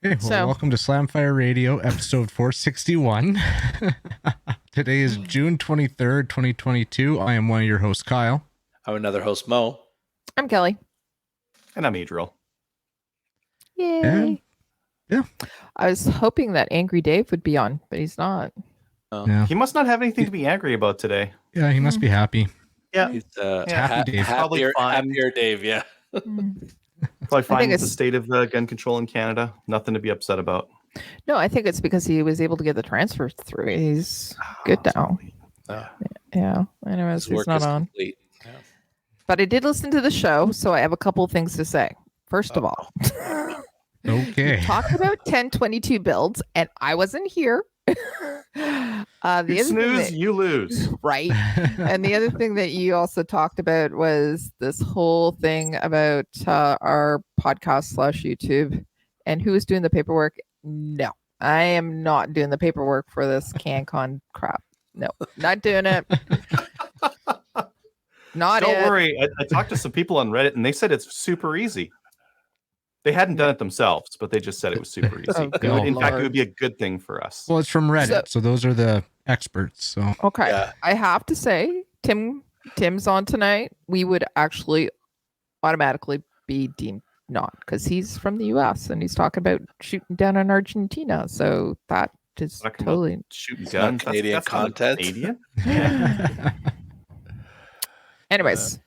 Hey, well, welcome to Slamfire Radio, episode 461. Today is June 23rd, 2022. I am one of your hosts, Kyle. I'm another host, Mo. I'm Kelly. And I'm Adriel. Yay. Yeah. I was hoping that Angry Dave would be on, but he's not. Yeah. He must not have anything to be angry about today. Yeah, he must be happy. Yeah. He's happy Dave. Happier Dave, yeah. Probably fine with the state of gun control in Canada. Nothing to be upset about. No, I think it's because he was able to get the transfer through. He's good now. Yeah. Anyways, he's not on. Yeah. But I did listen to the show, so I have a couple of things to say. First of all, okay. Talk about 1022 builds, and I wasn't here. You snooze, you lose. Right. And the other thing that you also talked about was this whole thing about our podcast / YouTube and who is doing the paperwork. No, I am not doing the paperwork for this CanCon crap. No, not doing it. Don't worry. I talked to some people on Reddit and they said it's super easy. They hadn't done it themselves, but they just said it was super easy. In fact, it would be a good thing for us. Well, it's from Reddit, so those are the experts. So okay, yeah. I have to say, Tim's on tonight. We would actually automatically be deemed not, because he's from the U.S. and he's talking about shooting down in Argentina. So that is totally shooting down Canadian content. Canadian. Anyways.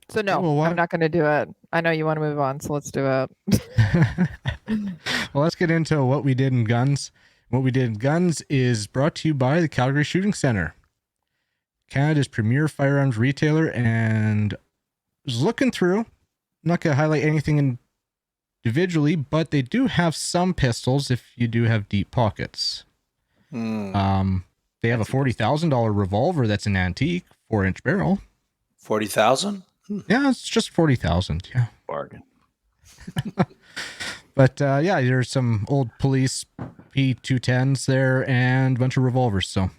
So no, I'm not going to do it. I know you want to move on, so let's do it. Well, let's get into what we did in guns. What we did in guns is brought to you by the Calgary Shooting Center, Canada's premier firearms retailer, and was looking through. I'm not going to highlight anything individually, but they do have some pistols if you do have deep pockets. They have a $40,000 revolver that's an antique 4-inch barrel. 40,000. Yeah, it's just 40,000. Yeah, bargain. But yeah, there's some old police P210s there and a bunch of revolvers. So,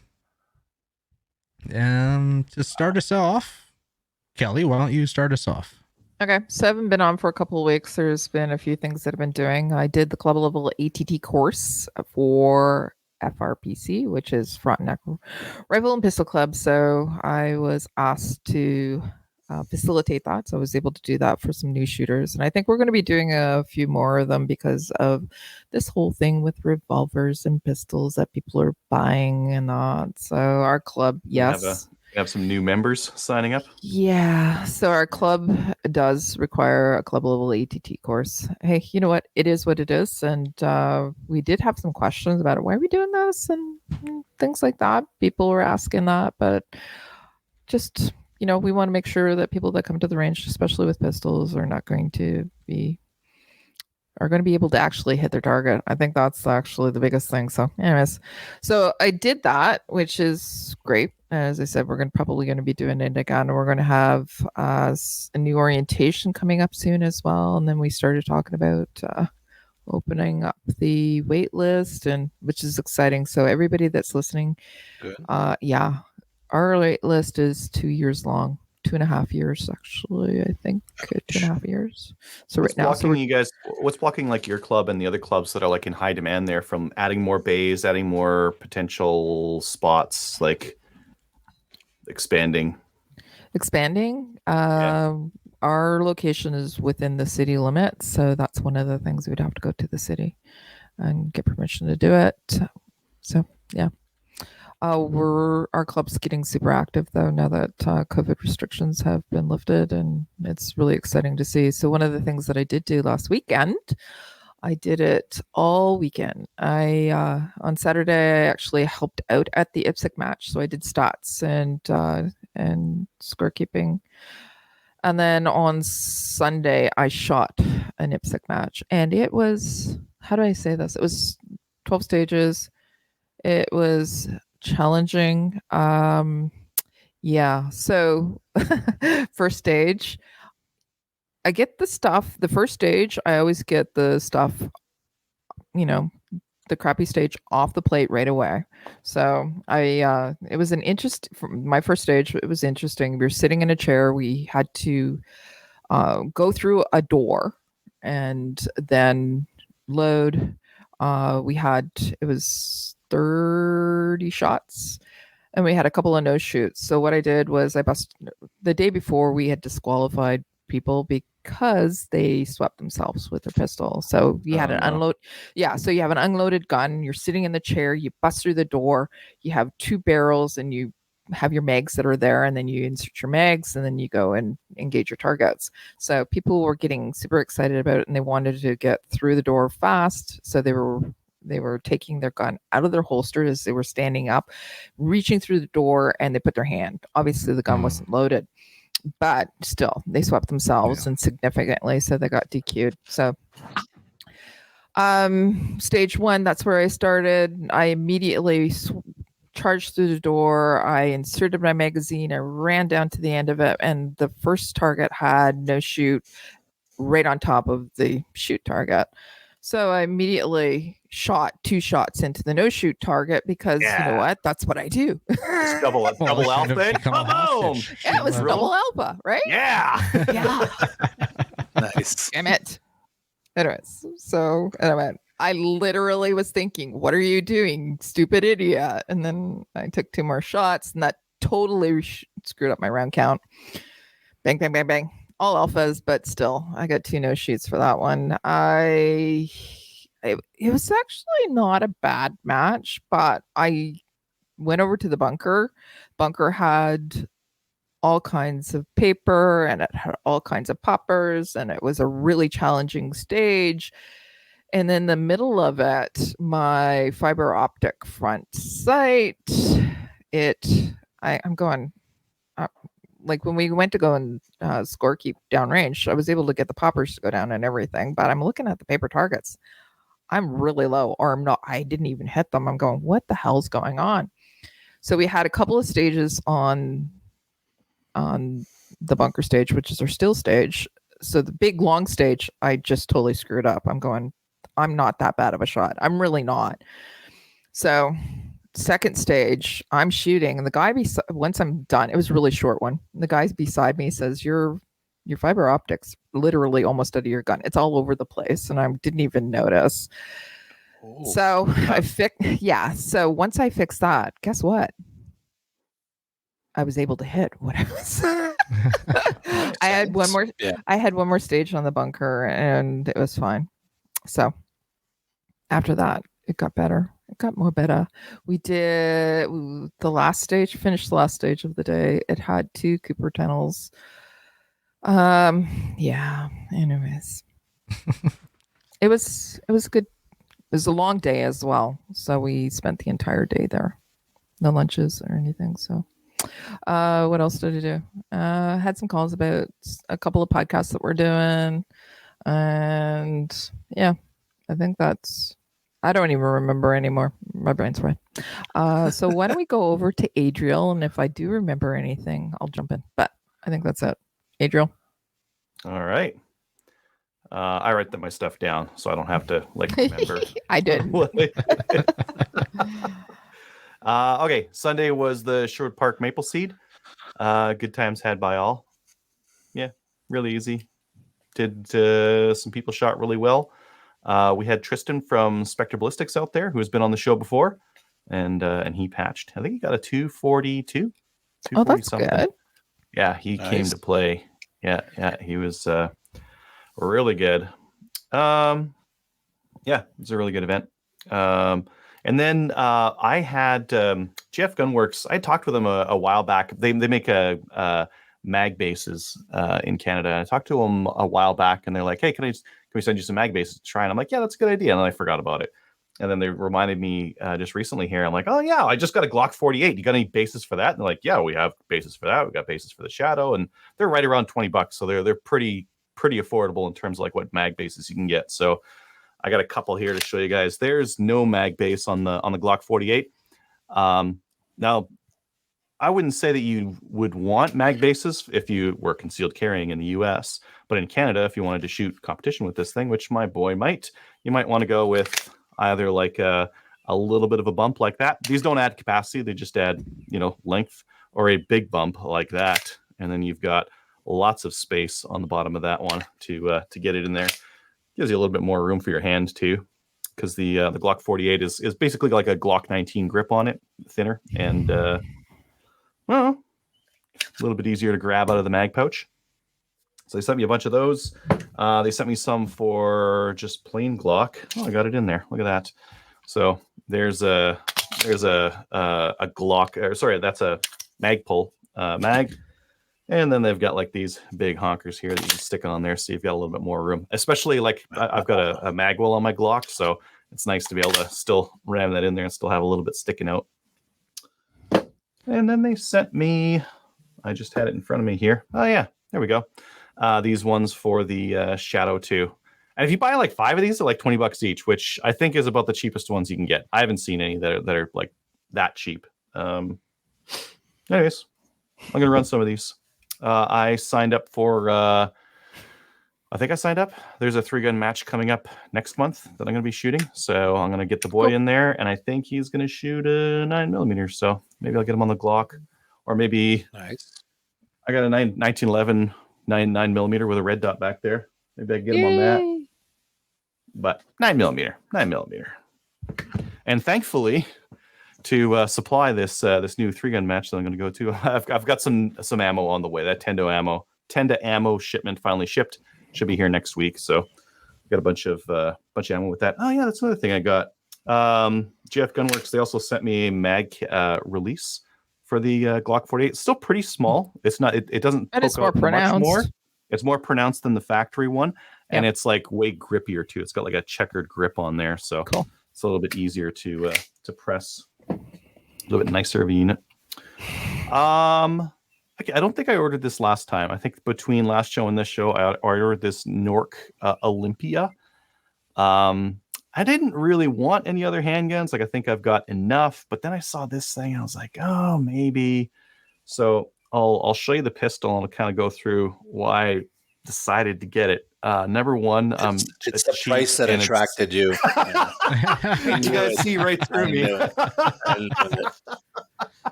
and to start us off, Kelly, why don't you start us off? Okay, so I haven't been on for a couple of weeks. There's been a few things that I've been doing. I did the club level ATT course for FRPC, which is Frontenac Rifle and Pistol Club. So I was asked to facilitate that. So I was able to do that for some new shooters. And I think we're going to be doing a few more of them because of this whole thing with revolvers and pistols that people are buying and that. So our club, yes. We have some new members signing up. Yeah. So our club does require a club level ATT course. Hey, you know what? It is what it is. And we did have some questions about it. Why are we doing this? And things like that. People were asking that, but just, we want to make sure that people that come to the range, especially with pistols, are going to be able to actually hit their target. I think that's actually the biggest thing. So anyways, so I did that, which is great. As I said, we're probably going to be doing it again. We're going to have a new orientation coming up soon as well. And then we started talking about opening up the wait list, and which is exciting. So everybody that's listening, yeah. Our wait list is 2 years long, 2.5 years, actually, I think 2.5 years. So what's blocking like your club and the other clubs that are like in high demand there from adding more bays, adding more potential spots, like expanding? Our location is within the city limits. So that's one of the things we'd have to go to the city and get permission to do it. So yeah. Our club's getting super active though now that COVID restrictions have been lifted, and it's really exciting to see. So one of the things that I did do last weekend, I did it all weekend. On Saturday I actually helped out at the IPSC match, so I did stats and scorekeeping, and then on Sunday I shot an IPSC match, and it was, how do I say this? It was 12 stages. It was challenging. Yeah. So first stage, I get the stuff. The first stage, I always get the stuff, the crappy stage off the plate right away. So it was for my first stage. It was interesting. We were sitting in a chair. We had to go through a door and then load. It was 30 shots, and we had a couple of no shoots. So what I did was the day before we had disqualified people because they swept themselves with their pistol. So you had an unload. Yeah. So you have an unloaded gun. You're sitting in the chair. You bust through the door. You have 2 barrels, and you have your mags that are there, and then you insert your mags, and then you go and engage your targets. So people were getting super excited about it, and they wanted to get through the door fast. So they were taking their gun out of their holster as they were standing up, reaching through the door, and they put their hand. Obviously, the gun wasn't loaded, but still, they swept themselves and significantly, so they got DQ'd. So, stage 1, that's where I started. I immediately charged through the door. I inserted my magazine. I ran down to the end of it, and the first target had no shoot right on top of the shoot target. So I immediately shot 2 shots into the no shoot target because you know what? That's what I do. It's double alpha. Boom! Yeah, it was double alpha, right? Yeah. Yeah. Nice. Damn it. Anyways, so I literally was thinking, what are you doing, stupid idiot? And then I took 2 more shots, and that totally screwed up my round count. Bang, bang, bang, bang. All alphas, but still, I got 2 no shoots for that one. It was actually not a bad match, but I went over to the bunker. Bunker had all kinds of paper, and it had all kinds of poppers, and it was a really challenging stage. And in the middle of it, my fiber optic front sight, I'm going, like when we went to go and scorekeep downrange, I was able to get the poppers to go down and everything, but I'm looking at the paper targets. I'm really low, or I didn't even hit them. I'm going, what the hell's going on? So we had a couple of stages on the bunker stage, which is our still stage. So the big long stage, I just totally screwed up. I'm going, I'm not that bad of a shot. I'm really not. So second stage, I'm shooting, and the guy once I'm done, it was a really short one. The guy beside me says, your fiber optics literally almost out of your gun. It's all over the place, and I didn't even notice. Ooh, so So once I fixed that, guess what? I was able to hit what I was. I had one more. Yeah. I had one more stage on the bunker, and it was fine. So after that, it got better. It got more better. We did the last stage. Finished the last stage of the day. It had 2 Cooper tunnels. Yeah. Anyways, it was good. It was a long day as well, so we spent the entire day there. No lunches or anything. So. What else did I do? Had some calls about a couple of podcasts that we're doing, and yeah, I think I don't even remember anymore. My brain's fried. So why don't we go over to Adriel, and if I do remember anything, I'll jump in. But I think that's it. Adriel. All right. I write my stuff down so I don't have to remember. I did. Okay, Sunday was the Sherwood Park Maple Seed. Good times had by all. Yeah, really easy. Did some people shot really well. We had Tristan from Spectre Ballistics out there, who has been on the show before, and he patched. I think he got a 242. Oh, that's something. Good. Yeah, he came to play. Yeah, he was really good. Yeah, it was a really good event. And then I had GF Gunworks. I talked with them a while back. They make mag bases in Canada. I talked to them a while back, and they're like, "Hey, can we send you some mag bases to try?" And I'm like, "Yeah, that's a good idea." And then I forgot about it. And then they reminded me just recently here. I'm like, "Oh yeah, I just got a Glock 48. You got any bases for that?" And they're like, "Yeah, we have bases for that. We got bases for the Shadow, and they're right around $20. So they're pretty affordable in terms of what mag bases you can get." So I got a couple here to show you guys. There's no mag base on the Glock 48. Now, I wouldn't say that you would want mag bases if you were concealed carrying in the US, but in Canada, if you wanted to shoot competition with this thing, which my boy might, you might want to go with either a little bit of a bump like that. These don't add capacity; they just add length, or a big bump like that, and then you've got lots of space on the bottom of that one to get it in there. gives you a little bit more room for your hand too, because the Glock 48 is basically like a Glock 19 grip on it, thinner, and well, a little bit easier to grab out of the mag pouch. So they sent me a bunch of those. They sent me some for just plain Glock. Oh, I got it in there. Look at that. So there's a Glock. Or sorry, that's a Magpul mag. And then they've got like these big honkers here that you can stick on there, so you've got a little bit more room. Especially like I've got a magwell on my Glock, so it's nice to be able to still ram that in there and still have a little bit sticking out. And then they sent me, I just had it in front of me here. Oh yeah, there we go. These ones for the Shadow 2. And if you buy like 5 of these, they're like $20 each, which I think is about the cheapest ones you can get. I haven't seen any that are like that cheap. Anyways, I'm gonna run some of these. I signed up for. I think I signed up. There's a 3-gun match coming up next month that I'm going to be shooting. So I'm going to get the boy in there, and I think he's going to shoot a 9mm. So maybe I'll get him on the Glock, or maybe Nice. I got a 1911 9mm with a red dot back there. Maybe I can get him on that. But 9mm. And thankfully, to supply this new 3-gun match that I'm going to go to, I've got some ammo on the way. That Tenda ammo shipment finally shipped. Should be here next week. So I've got a bunch of ammo with that. Oh yeah, that's another thing I got. GF Gunworks, they also sent me a mag release for the Glock 48. It's still pretty small. It's not. It doesn't. And it's more much pronounced. more. It's more pronounced than the factory one, and it's like way grippier too. It's got like a checkered grip on there, so cool. It's a little bit easier to press. A little bit nicer of a unit. I don't think I ordered this last time. I think between last show and this show, I ordered this Nork Olympia. I didn't really want any other handguns. Like I think I've got enough, but then I saw this thing and I was like, oh, maybe. So I'll show you the pistol and I'll kind of go through why I decided to get it. Number one, it's the price that attracted you. You guys see right through me.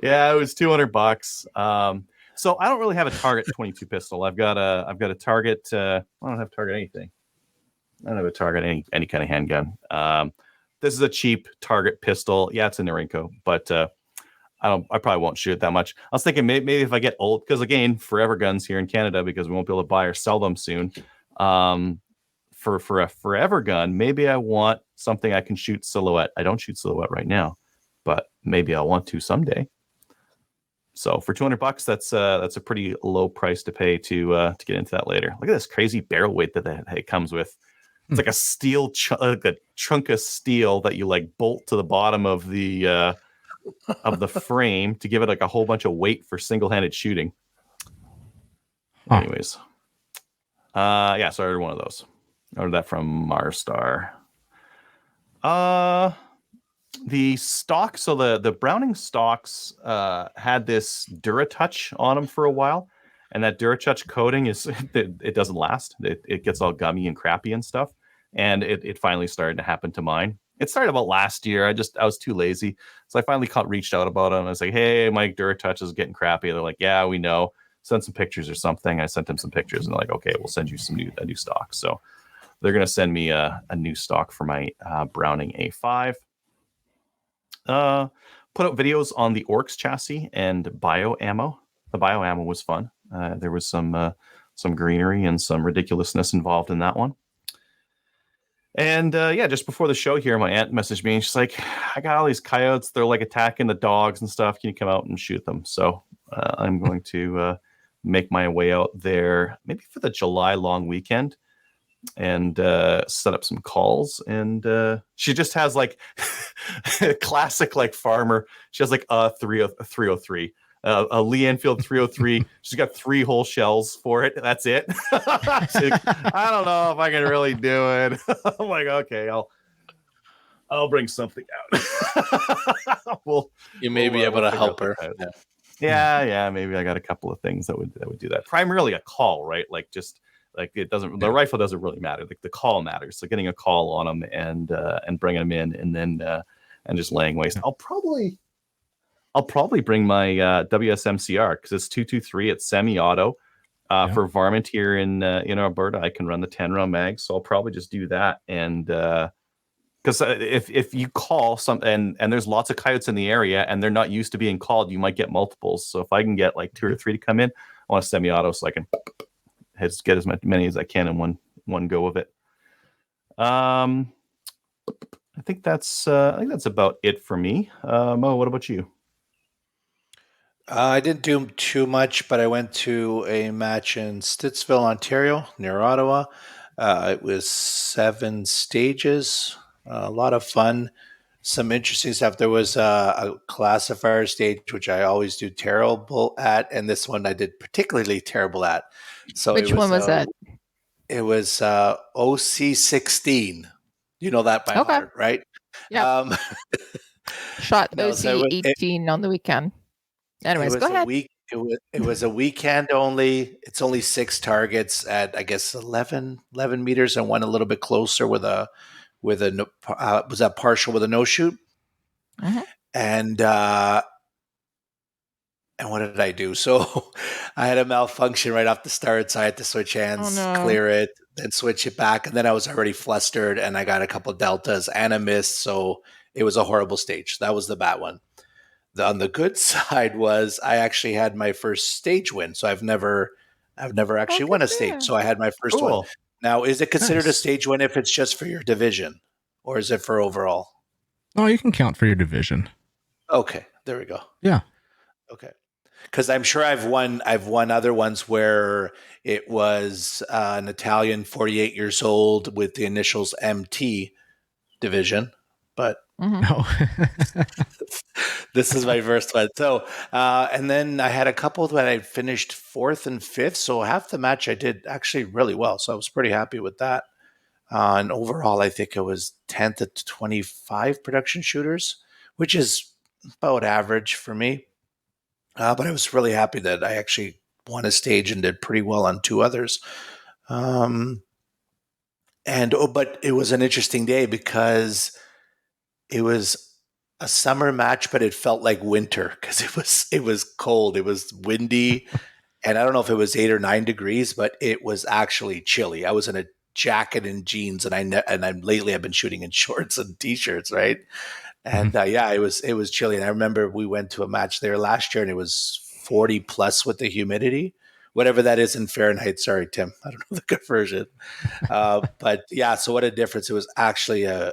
Yeah, it was $200. So I don't really have a Target 22 pistol. I've got a Target. I don't have Target anything. I don't have a Target any kind of handgun. This is a cheap Target pistol. Yeah, it's in Norinco, but I probably won't shoot it that much. I was thinking maybe if I get old, because again, forever guns here in Canada, because we won't be able to buy or sell them soon. For a forever gun, maybe I want something I can shoot silhouette. I don't shoot silhouette right now, but maybe I want to someday. So for $200, that's a pretty low price to pay to get into that later. Look at this crazy barrel weight that it comes with. It's like a steel like a chunk of steel that you like bolt to the bottom of the frame to give it like a whole bunch of weight for single-handed shooting. Anyways, so I ordered one of those. I ordered that from Marstar. The stock, so the Browning stocks had this Duratouch on them for a while, and that Duratouch coating it doesn't last. It gets all gummy and crappy and stuff, and it finally started to happen to mine. It started about last year. I was too lazy, so I finally reached out about it. And I was like, "Hey, my Duratouch is getting crappy." They're like, "Yeah, we know. Send some pictures or something." I sent them some pictures, and they're like, "Okay, we'll send you a new stock." So they're gonna send me a new stock for my Browning A5. Put out videos on the Orcs chassis and bio ammo. The bio ammo was fun. There was some greenery and some ridiculousness involved in that one. And just before the show here, my aunt messaged me and she's like, "I got all these coyotes. They're like attacking the dogs and stuff. Can you come out and shoot them?" So I'm going to make my way out there maybe for the July long weekend and set up some calls. And she just has like a classic like farmer. She has like a 303. A Lee Enfield 303. She's got 3 whole shells for it. That's it. Like, I don't know if I can really do it. I'm like, okay, I'll bring something out. You may be able to help her. Yeah. Maybe I got a couple of things that would do that. Primarily a call, right? Like just like it doesn't. The rifle doesn't really matter. Like the call matters. So getting a call on them and bringing them in, and then and just laying waste. I'll probably bring my WSMCR because it's 223. It's semi-auto. For varmint here in Alberta, I can run the 10-round mag, so I'll probably just do that. And because if you call some and there's lots of coyotes in the area and they're not used to being called, you might get multiples. So if I can get like 2 or 3 to come in, I want a semi-auto so I can get as many as I can in one go of it. I think that's about it for me. Mo, what about you? I didn't do too much, but I went to a match in Stittsville, Ontario, near Ottawa. It was 7 stages, a lot of fun, some interesting stuff. There was a classifier stage, which I always do terrible at, and this one I did particularly terrible at. So Which one was that? It was OC16. You know that by heart, right? Yeah. Shot OC18 on the weekend. Anyways, go ahead. It was a weekend only. It's only 6 targets at, I guess, 11 meters, and one a little bit closer with a was that partial with a no shoot. Mm-hmm. And what did I do? So I had a malfunction right off the start, so I had to switch hands, clear it, then switch it back, and then I was already flustered, and I got a couple of deltas and a miss, so it was a horrible stage. That was the bad one. On the good side was I actually had my first stage win. So I've never actually won a stage. So I had my first one. Now, is it considered a stage win if it's just for your division, or is it for overall? Oh, you can count for your division. Okay, there we go. Yeah. Okay, because I'm sure I've won other ones where it was an Italian 48 years old with the initials MT division, but no. This is my first one. So, and then I had a couple that I finished 4th and 5th. So half the match I did actually really well. So I was pretty happy with that. And overall, I think it was 10th to 25 production shooters, which is about average for me. But I was really happy that I actually won a stage and did pretty well on 2 others. But it was an interesting day because it was a summer match, but it felt like winter because it was cold. It was windy, and I don't know if it was 8 or 9 degrees, but it was actually chilly. I was in a jacket and jeans, and I'm lately I've been shooting in shorts and t-shirts, right? And it was chilly. And I remember we went to a match there last year, and it was 40 plus with the humidity, whatever that is in Fahrenheit. Sorry, Tim, I don't know the conversion. But yeah, so what a difference! It was actually a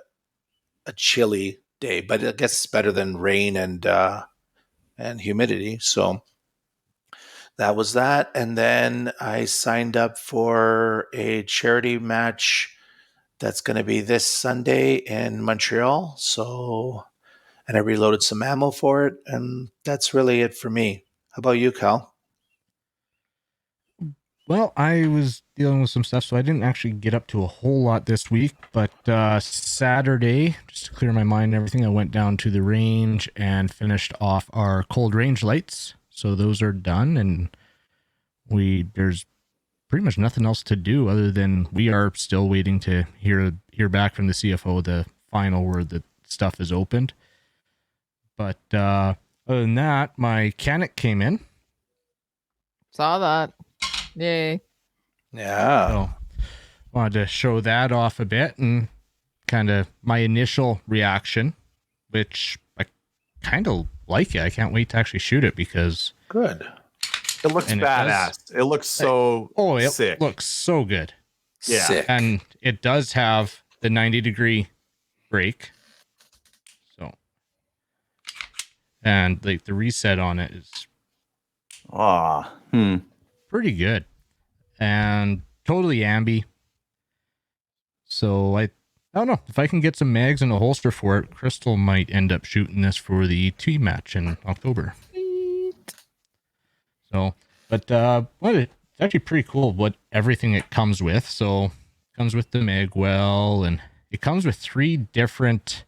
chilly day, but I guess it's better than rain and humidity. So that was that. And then I signed up for a charity match that's going to be this Sunday in Montreal. So, and I reloaded some ammo for it, and that's really it for me. How about you, Cal? Well, I was dealing with some stuff, so I didn't actually get up to a whole lot this week. But Saturday, just to clear my mind and everything, I went down to the range and finished off our cold range lights. So those are done, and there's pretty much nothing else to do other than we are still waiting to hear back from the CFO, the final where the stuff is opened. But other than that, my Canik came in. Saw that. Yay. Yeah. So wanted to show that off a bit and kind of my initial reaction, which I kind of like it. I can't wait to actually shoot it because good. It looks badass. It looks so sick. It looks so good. Yeah. Sick. And it does have the 90-degree break. So, and the reset on it is pretty good and totally ambi. So I don't know if I can get some mags and a holster for it. Crystal might end up shooting this for the ET match in October. Sweet. So, but it's actually pretty cool what everything it comes with. So, it comes with the mag well, and it comes with 3 different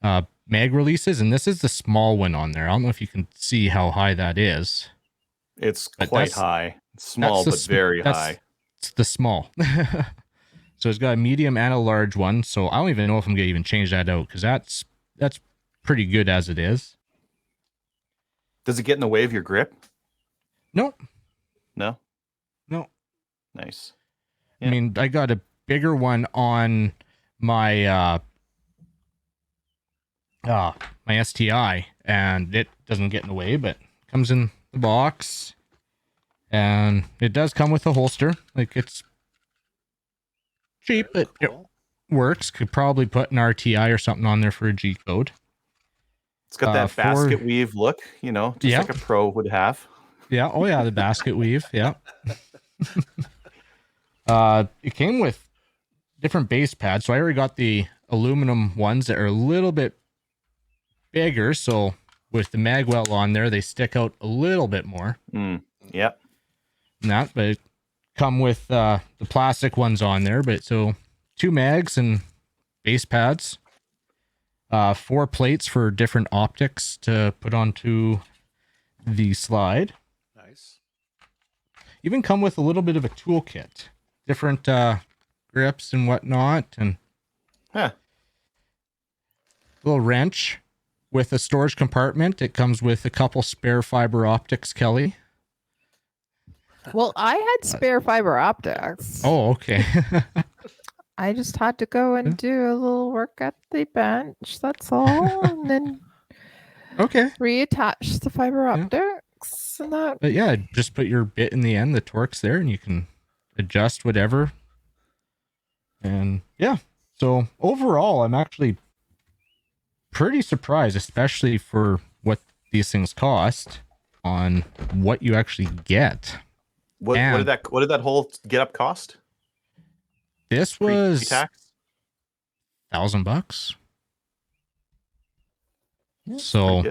mag releases, and this is the small one on there. I don't know if you can see how high that is. It's quite high. It's small, but very high. It's the small. So it's got a medium and a large one. So I don't even know if I'm going to even change that out because that's pretty good as it is. Does it get in the way of your grip? Nope. No? Nice. I mean, I got a bigger one on my my STI, and it doesn't get in the way, but comes in the box, and it does come with a holster. Like, it's cheap, but it works. Could probably put an RTI or something on there for a G code. It's got that basket weave look, just like a pro would have. Yeah. Oh yeah, the basket weave. Yeah. It came with different base pads, so I already got the aluminum ones that are a little bit bigger. So with the magwell on there, they stick out a little bit more. Yep. But it come with the plastic ones on there. But so 2 mags and base pads, 4 plates for different optics to put onto the slide. Nice. Even come with a little bit of a toolkit, different grips and whatnot, and a little wrench with a storage compartment. It comes with a couple spare fiber optics, Kelly. Well, I had spare fiber optics. Oh, okay. I just had to go and do a little work at the bench. That's all, and then reattach the fiber optics and that. But yeah, just put your bit in the end. The torque's there, and you can adjust whatever. And yeah, so overall, I'm actually pretty surprised, especially for what these things cost, on what you actually get. What did that whole get up cost? This was pre-tax? $1,000. Yeah, so,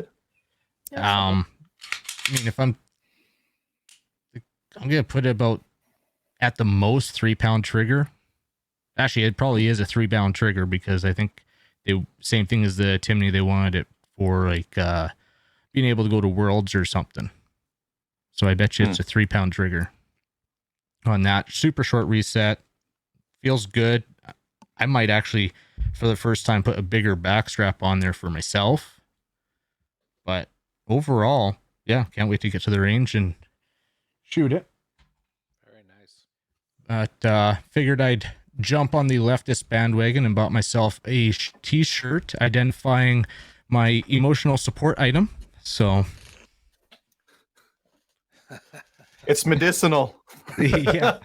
yeah, I mean, if I'm gonna put it about at the most 3-pound trigger. Actually, it probably is a 3-pound trigger, because I think same thing as the Timney. They wanted it for like being able to go to Worlds or something. So I bet you it's a 3-pound trigger on that. Super short reset. Feels good. I might actually, for the first time, put a bigger backstrap on there for myself. But overall, yeah, can't wait to get to the range and shoot it. Very nice. But figured I'd jump on the leftist bandwagon and bought myself a t-shirt identifying my emotional support item. So it's medicinal. Yeah.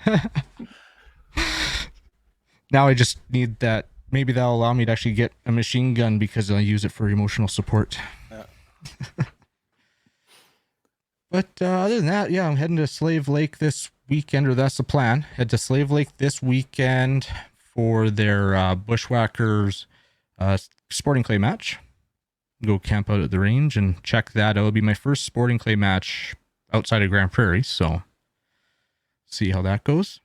Now I just need that. Maybe that'll allow me to actually get a machine gun, because I use it for emotional support. Yeah. But other than that, yeah, I'm heading to Slave Lake this weekend, or that's the plan. Head to Slave Lake this weekend for their Bushwhackers sporting clay match. Go camp out at the range and check that out. It'll be my first sporting clay match outside of Grand Prairie, so see how that goes.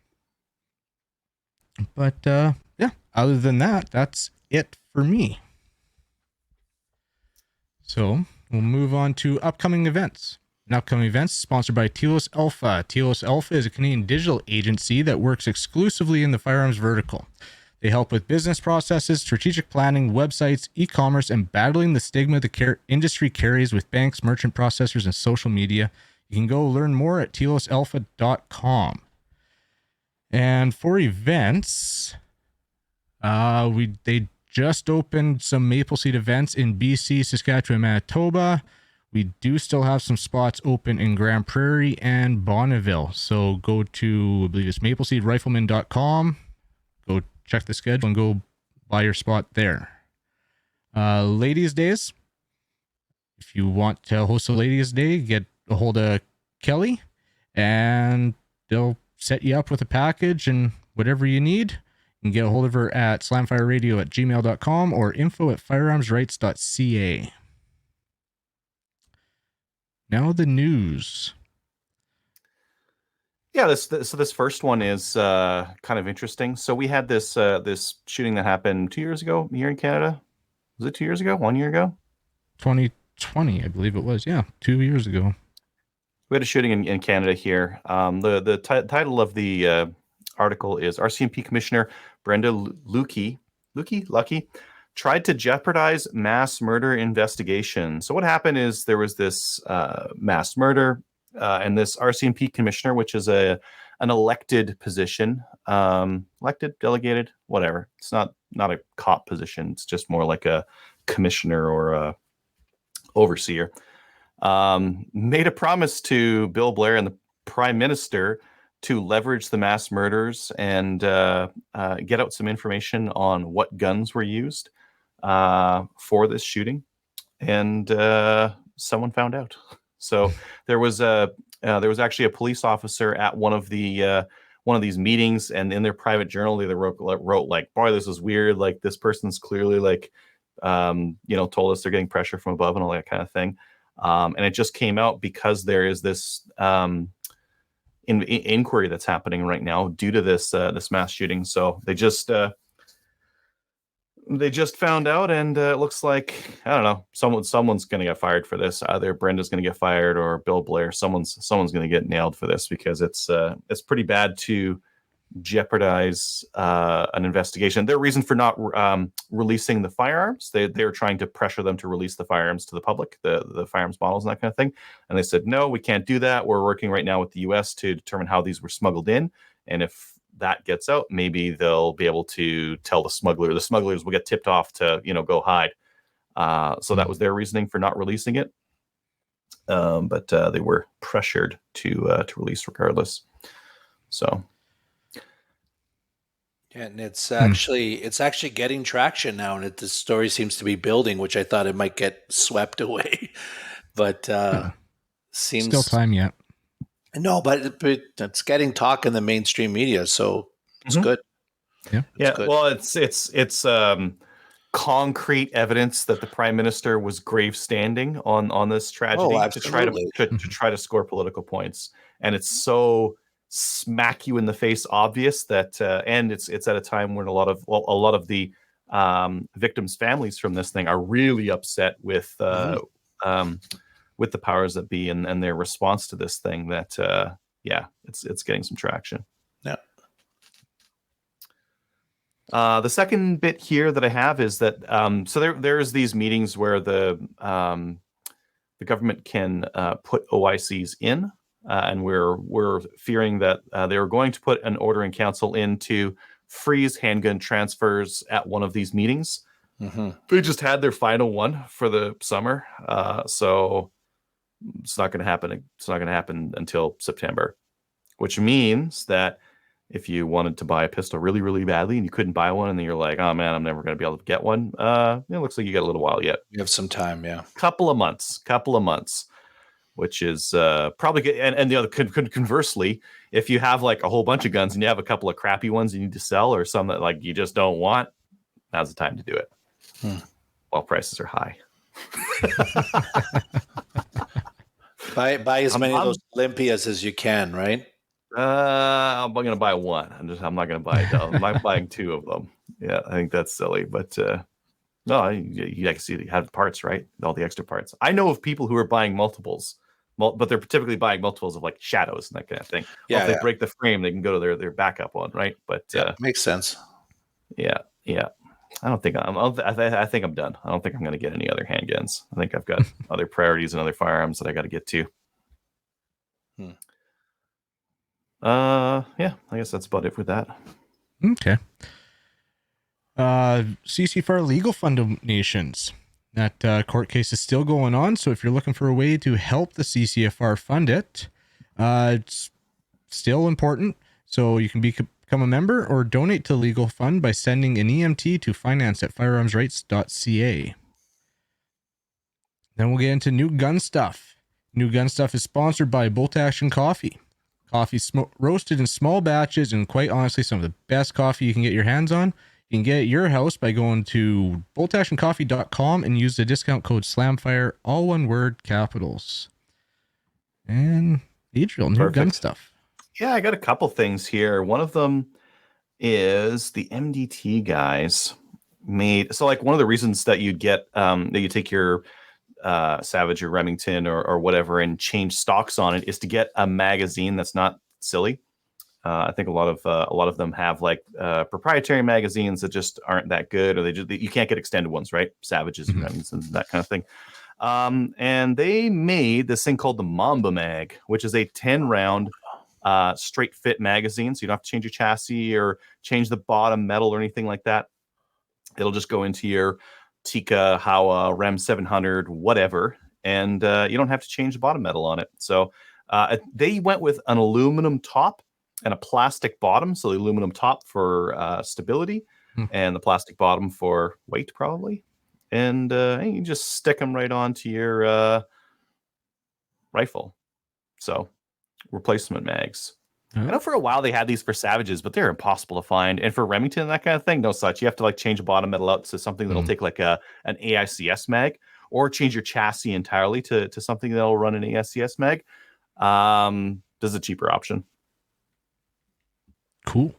But yeah, other than that, that's it for me. So we'll move on to upcoming events. And upcoming events sponsored by Telos Alpha. Telos Alpha is a Canadian digital agency that works exclusively in the firearms vertical. They help with business processes, strategic planning, websites, e-commerce, and battling the stigma the industry carries with banks, merchant processors, and social media. You can go learn more at telosalpha.com. And for events, they just opened some Maple Seed events in BC, Saskatchewan, Manitoba. We do still have some spots open in Grand Prairie and Bonneville. So go to, I believe it's mapleseedrifleman.com. Go check the schedule and go buy your spot there. Ladies' Days. If you want to host a Ladies' Day, get a hold of Kelly and they'll set you up with a package and whatever you need. You can get a hold of her at slamfireradio@gmail.com or info@firearmsrights.ca. Now the news. Yeah, this first one is kind of interesting. So we had this shooting that happened 2 years ago here in Canada. Was it 2 years ago? 1 year ago? 2020, I believe it was. Yeah, 2 years ago. We had a shooting in Canada here. The title of the article is RCMP Commissioner Brenda Lucky tried to jeopardize mass murder investigation. So what happened is there was this mass murder, and this RCMP commissioner, which is a an elected position, elected, delegated, whatever. It's not a cop position. It's just more like a commissioner or a overseer. Made a promise to Bill Blair and the Prime Minister to leverage the mass murders and get out some information on what guns were used for this shooting. And someone found out. So there was actually a police officer at one of these meetings, and in their private journal they wrote like, boy, this is weird. Like, this person's clearly like, told us they're getting pressure from above and all that kind of thing. And it just came out because there is this inquiry that's happening right now due to this mass shooting. So they just found out, and it looks like, I don't know, someone's going to get fired for this. Either Brenda's going to get fired or Bill Blair. Someone's going to get nailed for this, because it's pretty bad to jeopardize an investigation. Their reason for not releasing the firearms, they were trying to pressure them to release the firearms to the public, the firearms models and that kind of thing. And they said, no, we can't do that. We're working right now with the US to determine how these were smuggled in. And if that gets out, maybe they'll be able to tell the smuggler. The smugglers will get tipped off to, go hide. So that was their reasoning for not releasing it. But they were pressured to release regardless. So. Yeah, and it's actually getting traction now, and the story seems to be building, which I thought it might get swept away, but seems still time yet. No, but it's getting talk in the mainstream media, so it's good. Yeah, good. Well, it's concrete evidence that the Prime Minister was grave standing on this tragedy to try to score political points, and it's so smack you in the face obvious that and it's at a time when a lot of the victims' families from this thing are really upset with the powers that be and their response to this thing. That it's getting some traction. Yeah. The second bit here that I have is that so there's these meetings where the government can put OICs in. And we're fearing that they are going to put an order in council in to freeze handgun transfers at one of these meetings. Mm-hmm. They just had their final one for the summer, so it's not going to happen. It's not going to happen until September, which means that if you wanted to buy a pistol really, really badly and you couldn't buy one, and then you're like, oh man, I'm never going to be able to get one. It looks like you got a little while yet. You have some time, yeah. Couple of months. Which is probably good. And the other conversely, if you have like a whole bunch of guns and you have a couple of crappy ones you need to sell, or some that like you just don't want, now's the time to do it while prices are high. buy as many of those Olympias as you can, right? I'm going to buy one. I'm not going to buy it. I'm buying two of them. Yeah, I think that's silly, but no, you can see they have parts, right? All the extra parts. I know of people who are buying multiples, but they're typically buying multiples of like shadows and that kind of thing. Yeah, well, if they break the frame, they can go to their backup one, right? But makes sense. Yeah. I don't think I think I'm done. I don't think I'm going to get any other handguns. I think I've got other priorities and other firearms that I got to get to. Yeah, I guess that's about it for that. Okay. CCFR legal fund donations. That court case is still going on, so if you're looking for a way to help the CCFR fund it, it's still important. So you can become a member or donate to the legal fund by sending an EMT to finance@firearmsrights.ca. Then we'll get into New Gun Stuff. New Gun Stuff is sponsored by Bolt Action Coffee. Coffee roasted in small batches, and quite honestly, some of the best coffee you can get your hands on. You can get it at your house by going to boltactioncoffee.com and use the discount code SLAMFIRE, all one word, capitals. And Adriel, New Gun Stuff. Yeah, I got a couple things here. One of them is the MDT guys made. So like one of the reasons that you'd get, that you take your Savage or Remington or whatever and change stocks on it is to get a magazine that's not silly. I think a lot of them have like proprietary magazines that just aren't that good, or you can't get extended ones, right? Savages and Remingtons and that kind of thing. And they made this thing called the Mamba Mag, which is a 10-round straight fit magazine, so you don't have to change your chassis or change the bottom metal or anything like that. It'll just go into your Tika, Howa, Rem 700, whatever, and you don't have to change the bottom metal on it. So they went with an aluminum top and a plastic bottom. So the aluminum top for stability and the plastic bottom for weight, probably. And you just stick them right onto your rifle. So replacement mags. I know for a while they had these for Savages, but they're impossible to find. And for Remington and that kind of thing, no such. You have to like change the bottom metal out to something that'll take like an AICS mag, or change your chassis entirely to something that'll run an AICS mag. This is a cheaper option. Cool.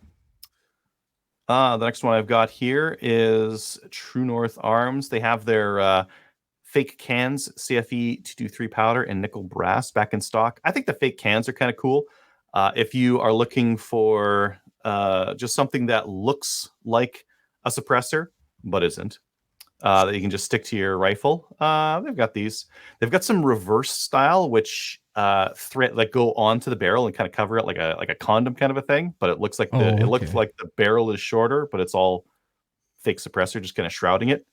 The next one I've got here is True North Arms. They have their fake cans, CFE 223 powder and nickel brass back in stock. I think the fake cans are kind of cool. If you are looking for just something that looks like a suppressor, but isn't, that you can just stick to your rifle, they've got these. They've got some reverse style, which thread like go onto the barrel and kind of cover it like a condom kind of a thing. But it looks like it looks like the barrel is shorter, but it's all fake suppressor, just kind of shrouding it.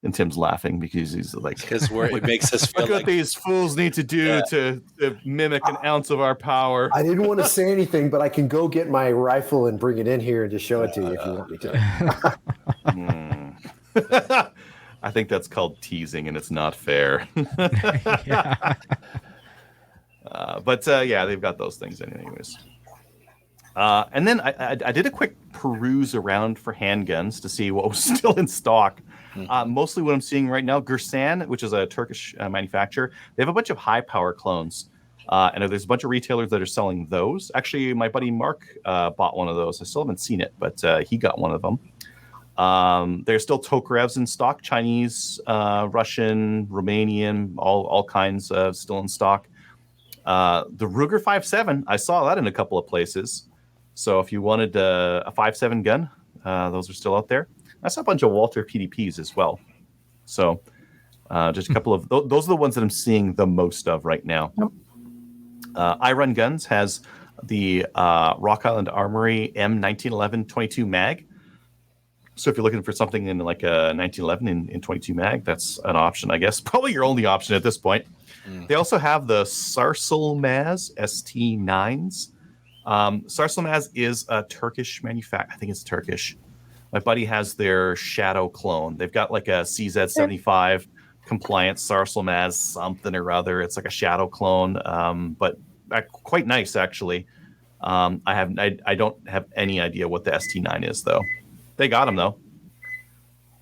And Tim's laughing because he's like, because it makes us feel look what these fools need to do to mimic an ounce of our power. I didn't want to say anything, but I can go get my rifle and bring it in here and just show it to you if you want me to. I think that's called teasing, and it's not fair. But they've got those things in anyways. And then I did a quick peruse around for handguns to see what was still in stock. Mostly what I'm seeing right now, Gürsan, which is a Turkish manufacturer, they have a bunch of high power clones. And there's a bunch of retailers that are selling those. Actually, my buddy Mark bought one of those. I still haven't seen it, but he got one of them. There's still Tokarevs in stock, Chinese, Russian, Romanian, all kinds still in stock. The Ruger 5.7, I saw that in a couple of places. So if you wanted a 5.7 gun, those are still out there. I saw a bunch of Walter PDPs as well. So just a couple of those are the ones that I'm seeing the most of right now. Yep. I Run Guns has the Rock Island Armory M1911 22 mag. So if you're looking for something in like a 1911 in 22 mag, that's an option, I guess. Probably your only option at this point. They also have the Sarsilmaz ST9s. Sarsilmaz is a Turkish manufacturer. I think it's Turkish. My buddy has their Shadow clone. They've got like a CZ75 compliant Sarsilmaz something or other. It's like a Shadow clone, but quite nice actually. I don't have any idea what the ST9 is though. They got them though.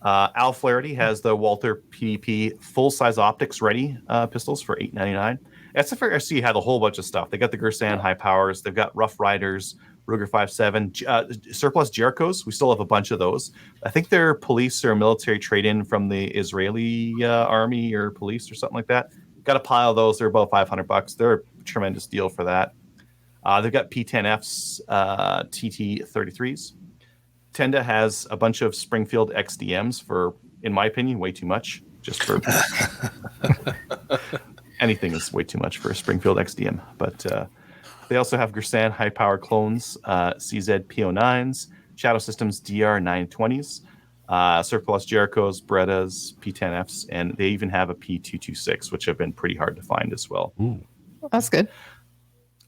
Al Flaherty has the Walther PDP full-size optics ready pistols for $8.99. SFRC had a whole bunch of stuff. They got the Gürsan high powers. They've got Rough Riders, Ruger 5.7, surplus Jerichos. We still have a bunch of those. I think they're police or military trade-in from the Israeli army or police or something like that. Got a pile of those. They're about $500. They're a tremendous deal for that. They've got P10Fs, TT33s. Tenda has a bunch of Springfield XDMs for, in my opinion, way too much. Just for anything is way too much for a Springfield XDM. But they also have Gürsan high power clones, CZ P09s, Shadow Systems DR920s, surplus Jerichos, Berettas, P10Fs, and they even have a P226, which have been pretty hard to find as well. Ooh. That's good.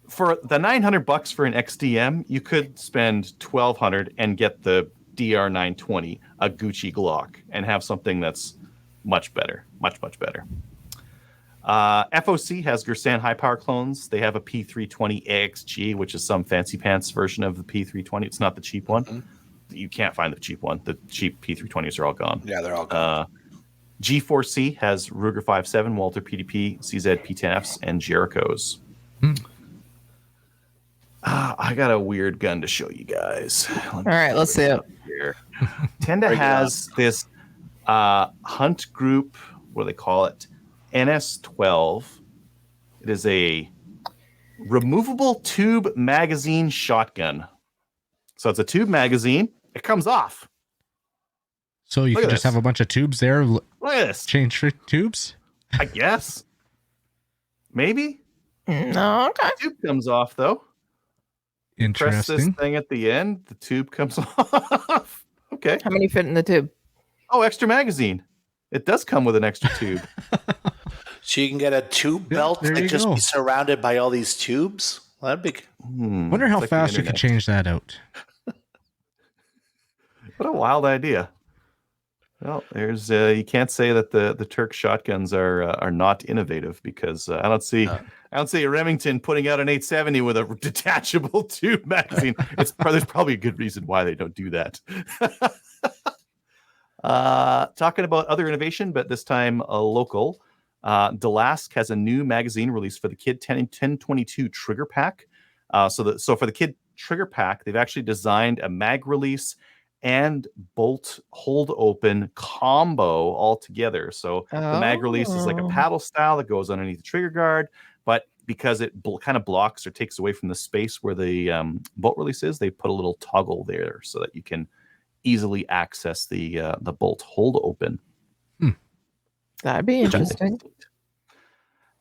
For the $900 for an XDM, you could spend $1,200 and get the DR920, a Gucci Glock, and have something that's much better, much better. FOC has Gürsan high power clones. They have a P320 AXG, which is some fancy pants version of the P320. It's not the cheap one. Mm-hmm. You can't find the cheap one. The cheap P320s are all gone. Yeah, they're all gone. G4C has Ruger 5.7, Walther PDP, CZ P10Fs, and Jerichos. I got a weird gun to show you guys. All right, let's see it. Here. Tenda has this Hunt Group, what do they call it? NS12. It is a removable tube magazine shotgun. So it's a tube magazine. It comes off. So you can just have a bunch of tubes there. Look at this. Change for tubes? I guess. Maybe. No, okay. The tube comes off though. Press this Interesting. thing at the end, the tube comes off. Okay. How many fit in the tube? Oh, extra magazine. It does come with an extra tube. So you can get a tube Yeah, belt, there like you just go. be surrounded by all these tubes. Well, that'd be. Wonder how It's like the fast you could internet. change that out. What a wild idea. Well, there's you can't say that the Turk shotguns are not innovative, because I don't see a Remington putting out an 870 with a detachable tube magazine. There's probably a good reason why they don't do that. Talking about other innovation, but this time local. Delask has a new magazine released for the Kid 1022 trigger pack. So for the Kid trigger pack, they've actually designed a mag release and bolt hold open combo all together. So the mag release is like a paddle style that goes underneath the trigger guard, but because it kind of blocks or takes away from the space where the bolt release is, they put a little toggle there so that you can easily access the bolt hold open. That'd be interesting.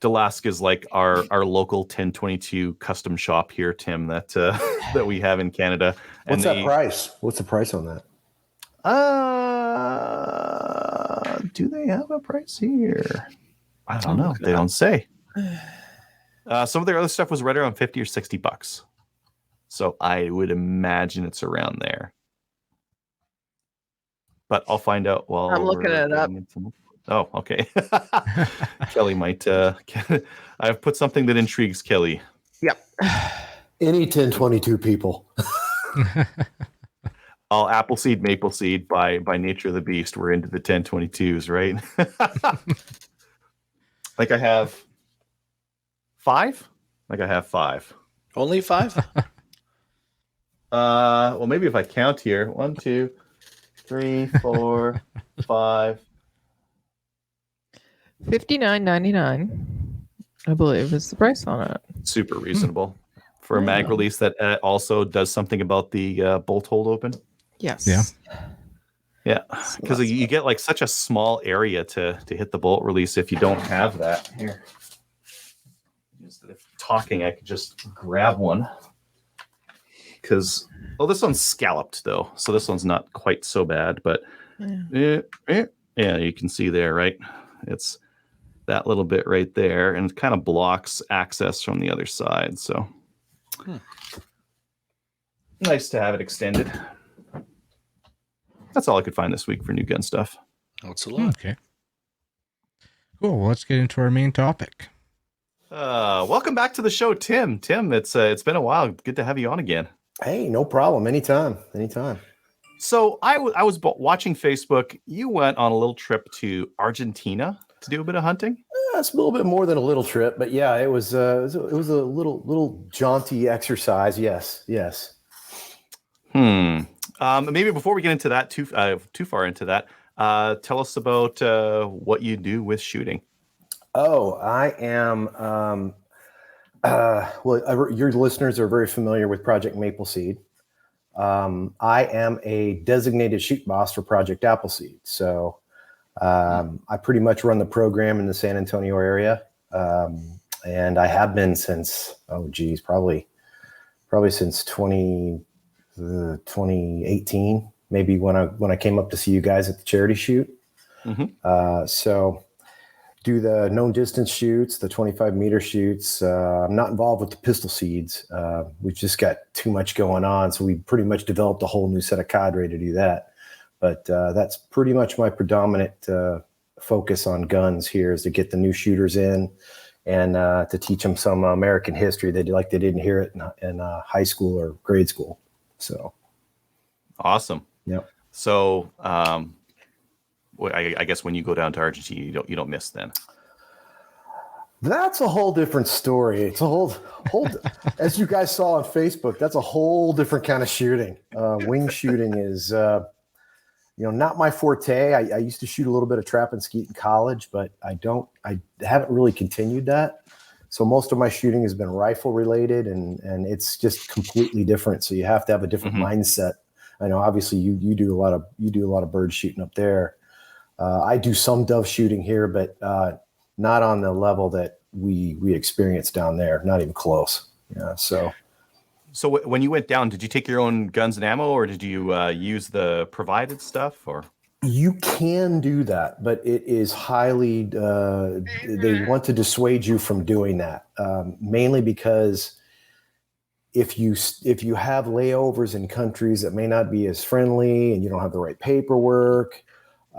Delask is like our local 1022 custom shop here, Tim, that that we have in Canada. What's that price? What's the price on that? Do they have a price here? I don't know. They don't say. Some of their other stuff was right around $50 or $60. So I would imagine it's around there. But I'll find out while I'm looking it up. Oh, okay. Kelly might. I've put something that intrigues Kelly. Yep. Any 1022 people. All Appleseed, Mapleseed by nature of the beast. We're into the 1022s, right? Like I have 5. Only 5? Well, maybe if I count here, 1, 2, 3, 4, 5. $59.99, I believe, is the price on it. Super reasonable for a mag release that also does something about the bolt hold open. Yes. Yeah, because you get like such a small area to hit the bolt release if you don't have that. Here, instead of talking, I could just grab one. Because this one's scalloped though, so this one's not quite so bad. But yeah, you can see there, right? It's that little bit right there, and it kind of blocks access from the other side. So nice to have it extended. That's all I could find this week for new gun stuff. That's a lot. Okay. Cool. Well, let's get into our main topic. Welcome back to the show, Tim. Tim, it's been a while. Good to have you on again. Hey, no problem. Anytime. So I was watching Facebook. You went on a little trip to Argentina to do a bit of hunting. It's a little bit more than a little trip, but yeah, it was a little jaunty exercise. Yes. Maybe before we get into that too far into that, tell us about what you do with shooting. Oh, I am. Your listeners are very familiar with Project Mapleseed. I am a designated shoot boss for Project Appleseed. So I pretty much run the program in the San Antonio area. And I have been since, probably since 2018, maybe when I came up to see you guys at the charity shoot. So do the known distance shoots, the 25-meter shoots. I'm not involved with the pistol seeds. We've just got too much going on. So we pretty much developed a whole new set of cadre to do that. But that's pretty much my predominant focus on guns here, is to get the new shooters in and to teach them some American history they didn't hear it in high school or grade school. So awesome. Yep. So I guess when you go down to Argentina, you don't miss then. That's a whole different story. It's a whole as you guys saw on Facebook, that's a whole different kind of shooting. Wing shooting is not my forte. I used to shoot a little bit of trap and skeet in college, but I haven't really continued that. So most of my shooting has been rifle related, and it's just completely different. So you have to have a different mindset. I know obviously you do a lot of bird shooting up there. I do some dove shooting here, but not on the level that we experienced down there. Not even close. Yeah. So when you went down, did you take your own guns and ammo, or did you use the provided stuff? Or you can do that, but it is highly. They want to dissuade you from doing that, mainly because if you have layovers in countries that may not be as friendly and you don't have the right paperwork,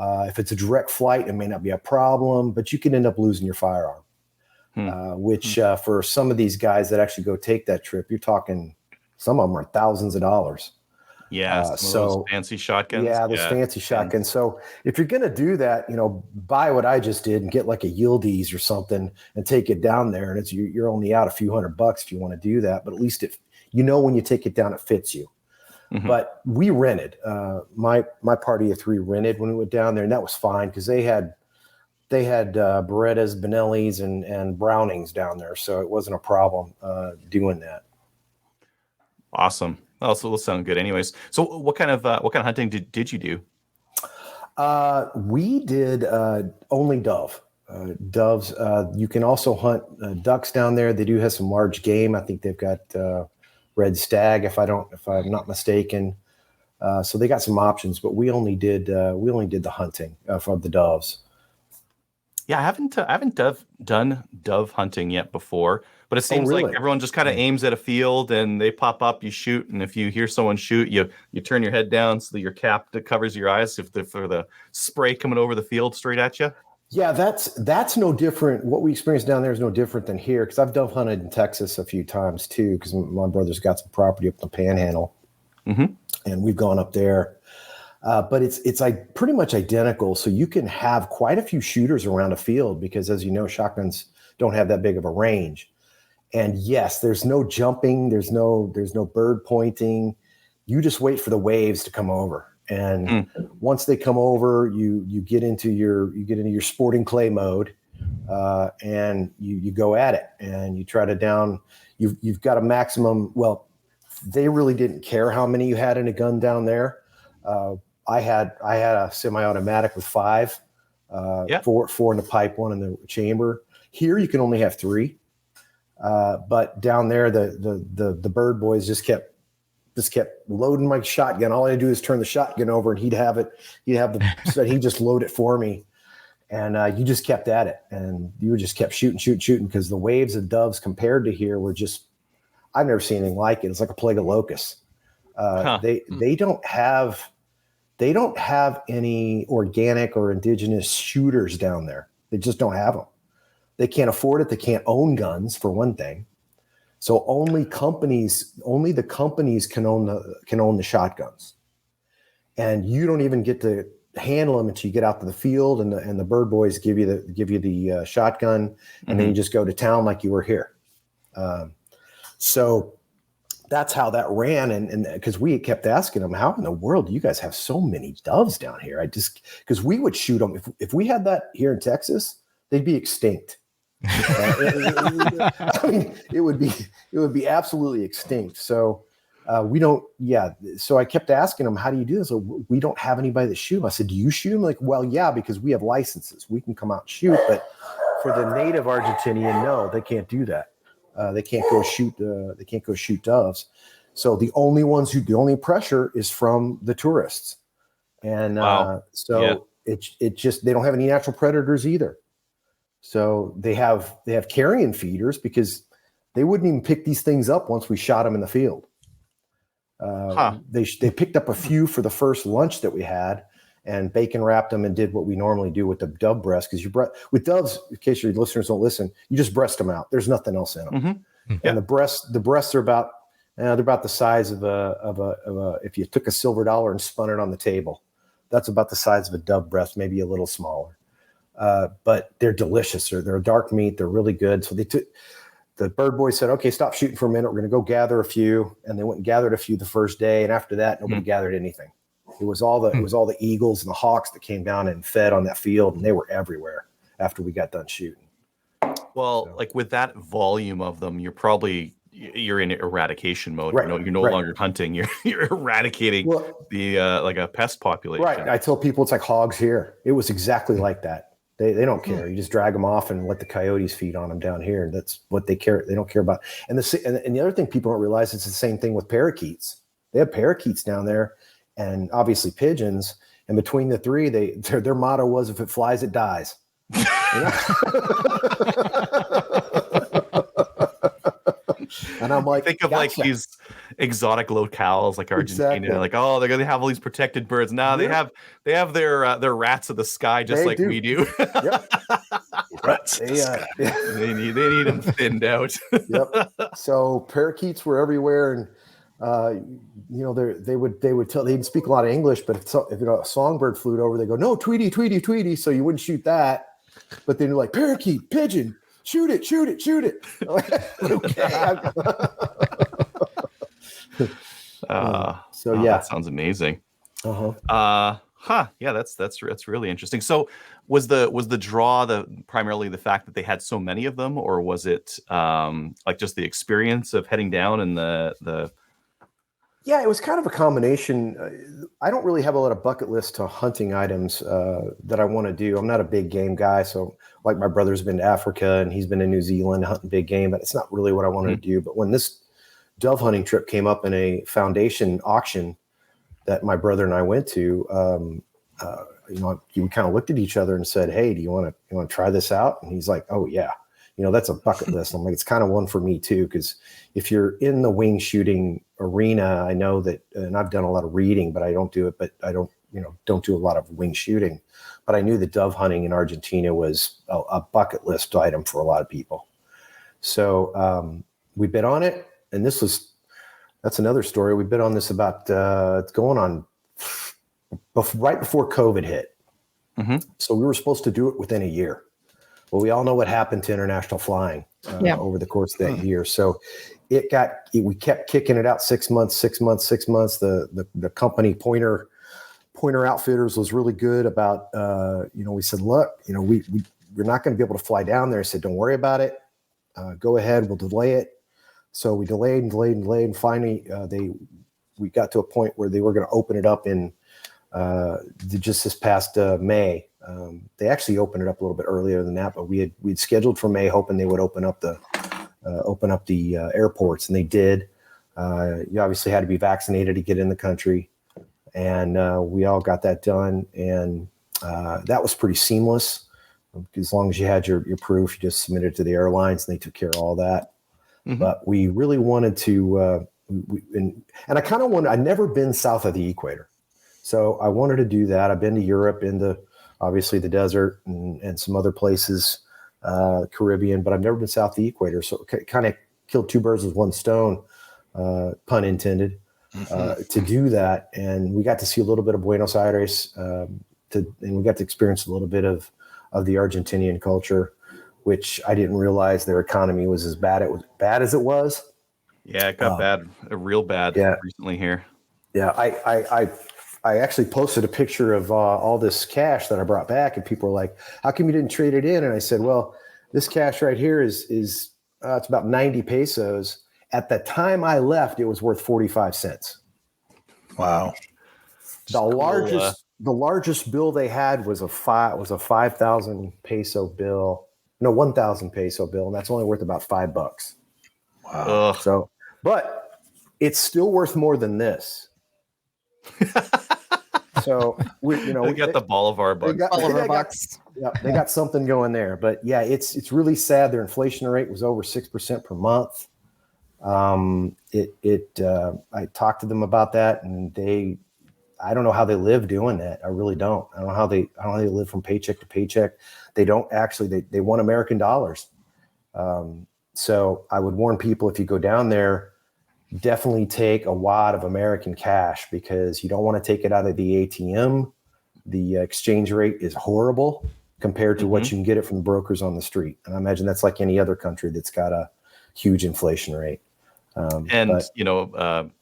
if it's a direct flight, it may not be a problem, but you can end up losing your firearm. Which for some of these guys that actually go take that trip, you're talking, some of them are thousands of dollars. Yeah, those fancy shotguns. Yeah, those fancy shotguns. So if you're going to do that, buy what I just did and get like a Yildiz or something and take it down there. And you're only out a few $100 if you want to do that. But at least when you take it down, it fits you. Mm-hmm. But we rented. My party of three rented when we went down there, and that was fine because they had Berettas, Benellis, and Brownings down there, so it wasn't a problem doing that. Awesome. Oh, so those sound good. Anyways, so what kind of hunting did you do? We did only dove. Doves. You can also hunt ducks down there. They do have some large game. I think they've got red stag, if I'm not mistaken. So they got some options, but we only did the hunting for the doves. Yeah, I haven't done dove hunting yet before, but it seems like everyone just kind of aims at a field and they pop up, you shoot, and if you hear someone shoot, you turn your head down so that your cap that covers your eyes for the spray coming over the field straight at you. Yeah, that's no different. What we experienced down there is no different than here, because I've dove hunted in Texas a few times too, because my brother's got some property up in the Panhandle, and we've gone up there. But it's like pretty much identical. So you can have quite a few shooters around a field because, as you know, shotguns don't have that big of a range. And yes, there's no jumping, there's no bird pointing. You just wait for the waves to come over. And once they come over, you get into your sporting clay mode, and you go at it and you try to down. You've got a maximum. Well, they really didn't care how many you had in a gun down there. I had a semi-automatic with 5, 4 in the pipe, 1 in the chamber. Here you can only have 3, but down there the bird boys just kept loading my shotgun. All I do is turn the shotgun over, and he'd just load it for me, and you just kept at it, and you just kept shooting because the waves of doves compared to here were just, I've never seen anything like it. It's like a plague of locusts. They don't have any organic or indigenous shooters down there. They just don't have them. They can't afford it. They can't own guns, for one thing. So only the companies can own the shotguns, and you don't even get to handle them until you get out to the field, and the bird boys give you the shotgun, and then you just go to town like you were here. So that's how that ran. And because we kept asking them, how in the world do you guys have so many doves down here? Because we would shoot them. If we had that here in Texas, they'd be extinct. I mean, it would be absolutely extinct. So we don't. Yeah. So I kept asking them, how do you do this? So we don't have anybody that shoot them. I said, do you shoot them? Like, well, yeah, because we have licenses. We can come out and shoot. But for the native Argentinian, no, they can't do that. They can't go shoot doves. So the only pressure is from the tourists. And it just, they don't have any natural predators either. So they have carrion feeders because they wouldn't even pick these things up once we shot them in the field. They picked up a few for the first lunch that we had, and bacon wrapped them and did what we normally do with the dove breast. Because with doves, in case your listeners don't listen, you just breast them out. There's nothing else in them. And the breasts are about they're about the size of a if you took a silver dollar and spun it on the table, that's about the size of a dove breast, maybe a little smaller. But they're delicious. They're a dark meat. They're really good. So the bird boys said, okay, stop shooting for a minute. We're going to go gather a few. And they went and gathered a few the first day. And after that, nobody gathered anything. It was all the eagles and the hawks that came down and fed on that field. And they were everywhere after we got done shooting. Well, like with that volume of them, you're in eradication mode. Right. You're no longer hunting. You're eradicating like a pest population. Right. I tell people it's like hogs here. It was exactly like that. They don't care. You just drag them off and let the coyotes feed on them down here. That's what they care. They don't care about. And the other thing people don't realize, it's the same thing with parakeets. They have parakeets down there, and obviously pigeons. And between the three, their motto was, if it flies, it dies. And I'm like, think of like these exotic locales like Argentina, exactly. Like, oh, they're gonna have all these protected birds. Now they have their rats of the sky, just like we do. Yep. Rats of the sky. They need them thinned out. Yep. So parakeets were everywhere, and they'd speak a lot of English, but if a songbird flew over, they go, no, Tweety, Tweety, Tweety. So you wouldn't shoot that, but then you're like, parakeet, pigeon. Shoot it. Okay. That sounds amazing. Yeah, that's really interesting. So was the draw primarily the fact that they had so many of them, or was it like just the experience of heading down and the Yeah, it was kind of a combination. I don't really have a lot of bucket list to hunting items that I want to do. I'm not a big game guy. So like my brother's been to Africa and he's been to New Zealand hunting big game, but it's not really what I wanted to do. But when this dove hunting trip came up in a foundation auction that my brother and I went to, we kind of looked at each other and said, hey, do you want to try this out? And he's like, oh yeah. That's a bucket list. I'm like, it's kind of one for me too, because if you're in the wing shooting arena, I know that, and I've done a lot of reading, but I don't do it. But I don't do a lot of wing shooting. But I knew that dove hunting in Argentina was a bucket list item for a lot of people. So we bid on it, and that's another story. We bid on this about it's going on right before COVID hit. Mm-hmm. So we were supposed to do it within a year. Well, we all know what happened to international flying over the course of that year. So we kept kicking it out 6 months. The company Pointer Outfitters was really good about, we said, look, we're not going to be able to fly down there. I said, don't worry about it. Go ahead. We'll delay it. So we delayed. And finally we got to a point where they were going to open it up in just this past May. They actually opened it up a little bit earlier than that, but we'd scheduled for May, hoping they would open up the airports, and they did. You obviously had to be vaccinated to get in the country, and we all got that done, and that was pretty seamless. As long as you had your proof, you just submitted it to the airlines, and they took care of all that. Mm-hmm. But we really wanted to, and I kind of wanted. I'd never been south of the equator, so I wanted to do that. I've been to Europe, obviously the desert and some other places, Caribbean, but I've never been south of the equator. So it kind of killed two birds with one stone, pun intended, to do that. And we got to see a little bit of Buenos Aires, and we got to experience a little bit of the Argentinian culture, which I didn't realize their economy was as bad as it was. Yeah, it got real bad recently here. Yeah, I actually posted a picture of all this cash that I brought back, and people were like, how come you didn't trade it in? And I said, well, this cash right here is it's about 90 pesos. At the time I left, it was worth 45 cents. Wow. The largest bill they had was a 5,000 peso bill. No, 1,000 peso bill. And that's only worth about $5. Wow. So, but it's still worth more than this. So we got the Bolivar bucks. They got something going there. But yeah, it's really sad. Their inflation rate was over 6% per month. I talked to them about that, and I don't know how they live doing that. I really don't. I don't know how they live from paycheck to paycheck. They don't actually. They want American dollars. So I would warn people, if you go down there, definitely take a wad of American cash, because you don't want to take it out of the ATM. The exchange rate is horrible compared to what you can get it from the brokers on the street. And I imagine that's like any other country that's got a huge inflation rate.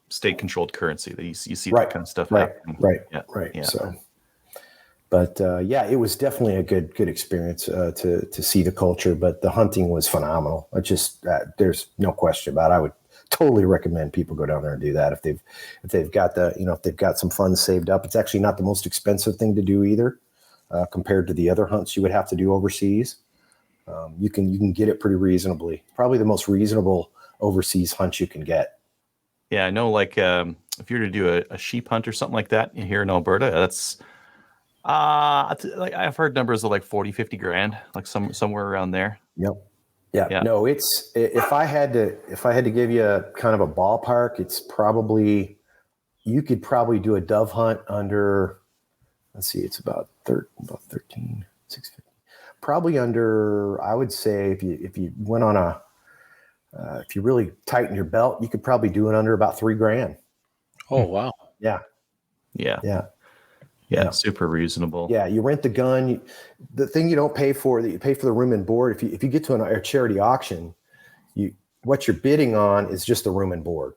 State-controlled currency that you see that kind of stuff happening. Right. Yeah. So, but it was definitely a good experience to see the culture. But the hunting was phenomenal. There's no question about it. I would totally recommend people go down there and do that if they've got if they've got some funds saved up. It's actually not the most expensive thing to do either. compared to the other hunts you would have to do overseas. You can get it pretty reasonably. Probably the most reasonable overseas hunt you can get. Yeah, I know. Like if you're to do a sheep hunt or something like that here in Alberta, that's like I've heard numbers of like 40, 50 grand, like somewhere around there. Yep. Yeah. No, it's if I had to give you a kind of a ballpark, it's probably you could probably do a dove hunt under. Let's see, it's about 13, 650. Probably under, I would say, if you went on if you really tighten your belt, you could probably do it under about $3,000. Oh wow! Yeah. Super reasonable. Yeah, you rent the gun. The thing you don't pay for, that you pay for the room and board. If you get to a charity auction, what you're bidding on is just the room and board.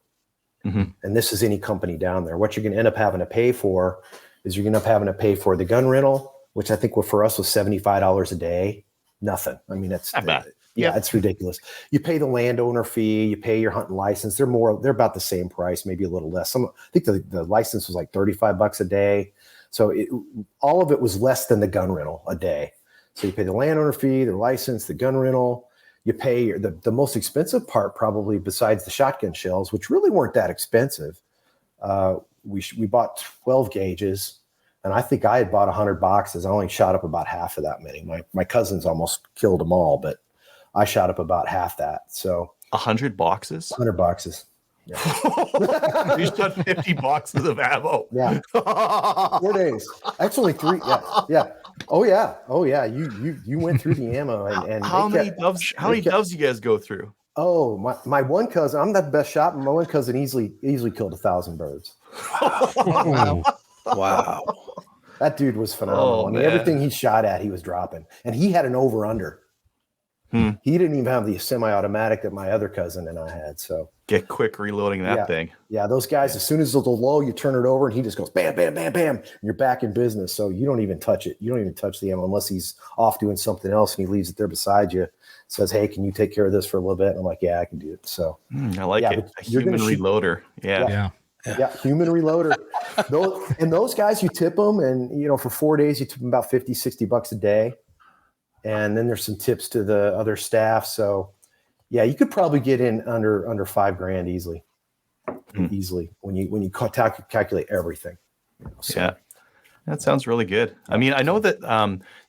Mm-hmm. And this is any company down there. What you're going to end up having to pay for is you're going to end up having to pay for the gun rental, which I think for us was $75 a day. Nothing. I mean, that's not bad. Yeah, it's ridiculous. You pay the landowner fee, you pay your hunting license. They're about the same price, maybe a little less. I think the license was like $35 a day. So all of it was less than the gun rental a day. So you pay the landowner fee, the license, the gun rental. You pay the most expensive part, probably besides the shotgun shells, which really weren't that expensive. We bought 12 gauges, and I think I had bought 100 boxes. I only shot up about half of that many. My cousins almost killed them all, but I shot up about half that. So 100 boxes? 100 boxes. Yeah. You shot 50 boxes of ammo. Yeah. 4 days. Actually 3. Yeah. Oh yeah. You went through the ammo and how many doves you guys go through? Oh, my one cousin, I'm the best shot. My one cousin easily killed 1,000 birds. Wow. That dude was phenomenal. Oh, I mean, everything he shot at, he was dropping. And he had an over-under. He didn't even have the semi-automatic that my other cousin and I had. So get quick reloading that thing. Yeah, those guys, as soon as it's low, you turn it over and he just goes bam, bam, bam, bam. And you're back in business. So you don't even touch it. You don't even touch the ammo unless he's off doing something else and he leaves it there beside you. Says, hey, can you take care of this for a little bit? And I'm like, yeah, I can do it. So I like it. A human reloader. Yeah, human reloader. Those guys, you tip them, and for 4 days you tip them about $50-$60 a day. And then there's some tips to the other staff. So yeah, you could probably get in under $5,000 easily. Easily when you calculate everything. Yeah. That sounds really good. I mean, I know that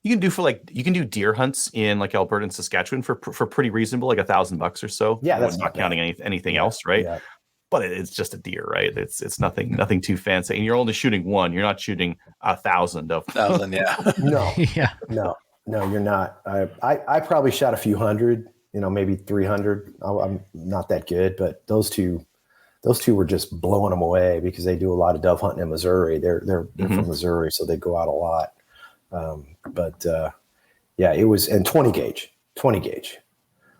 you can do deer hunts in like Alberta and Saskatchewan for pretty reasonable, like $1,000 or so. Yeah, that's not counting anything else, right? Yeah. But it's just a deer, right? It's nothing too fancy, and you're only shooting one. You're not shooting 1,000 of 1,000. Yeah. No, you're not. I probably shot a few hundred, maybe 300. I'm not that good, but those two were just blowing them away because they do a lot of dove hunting in Missouri. They're from Missouri, so they go out a lot. It was, and 20 gauge.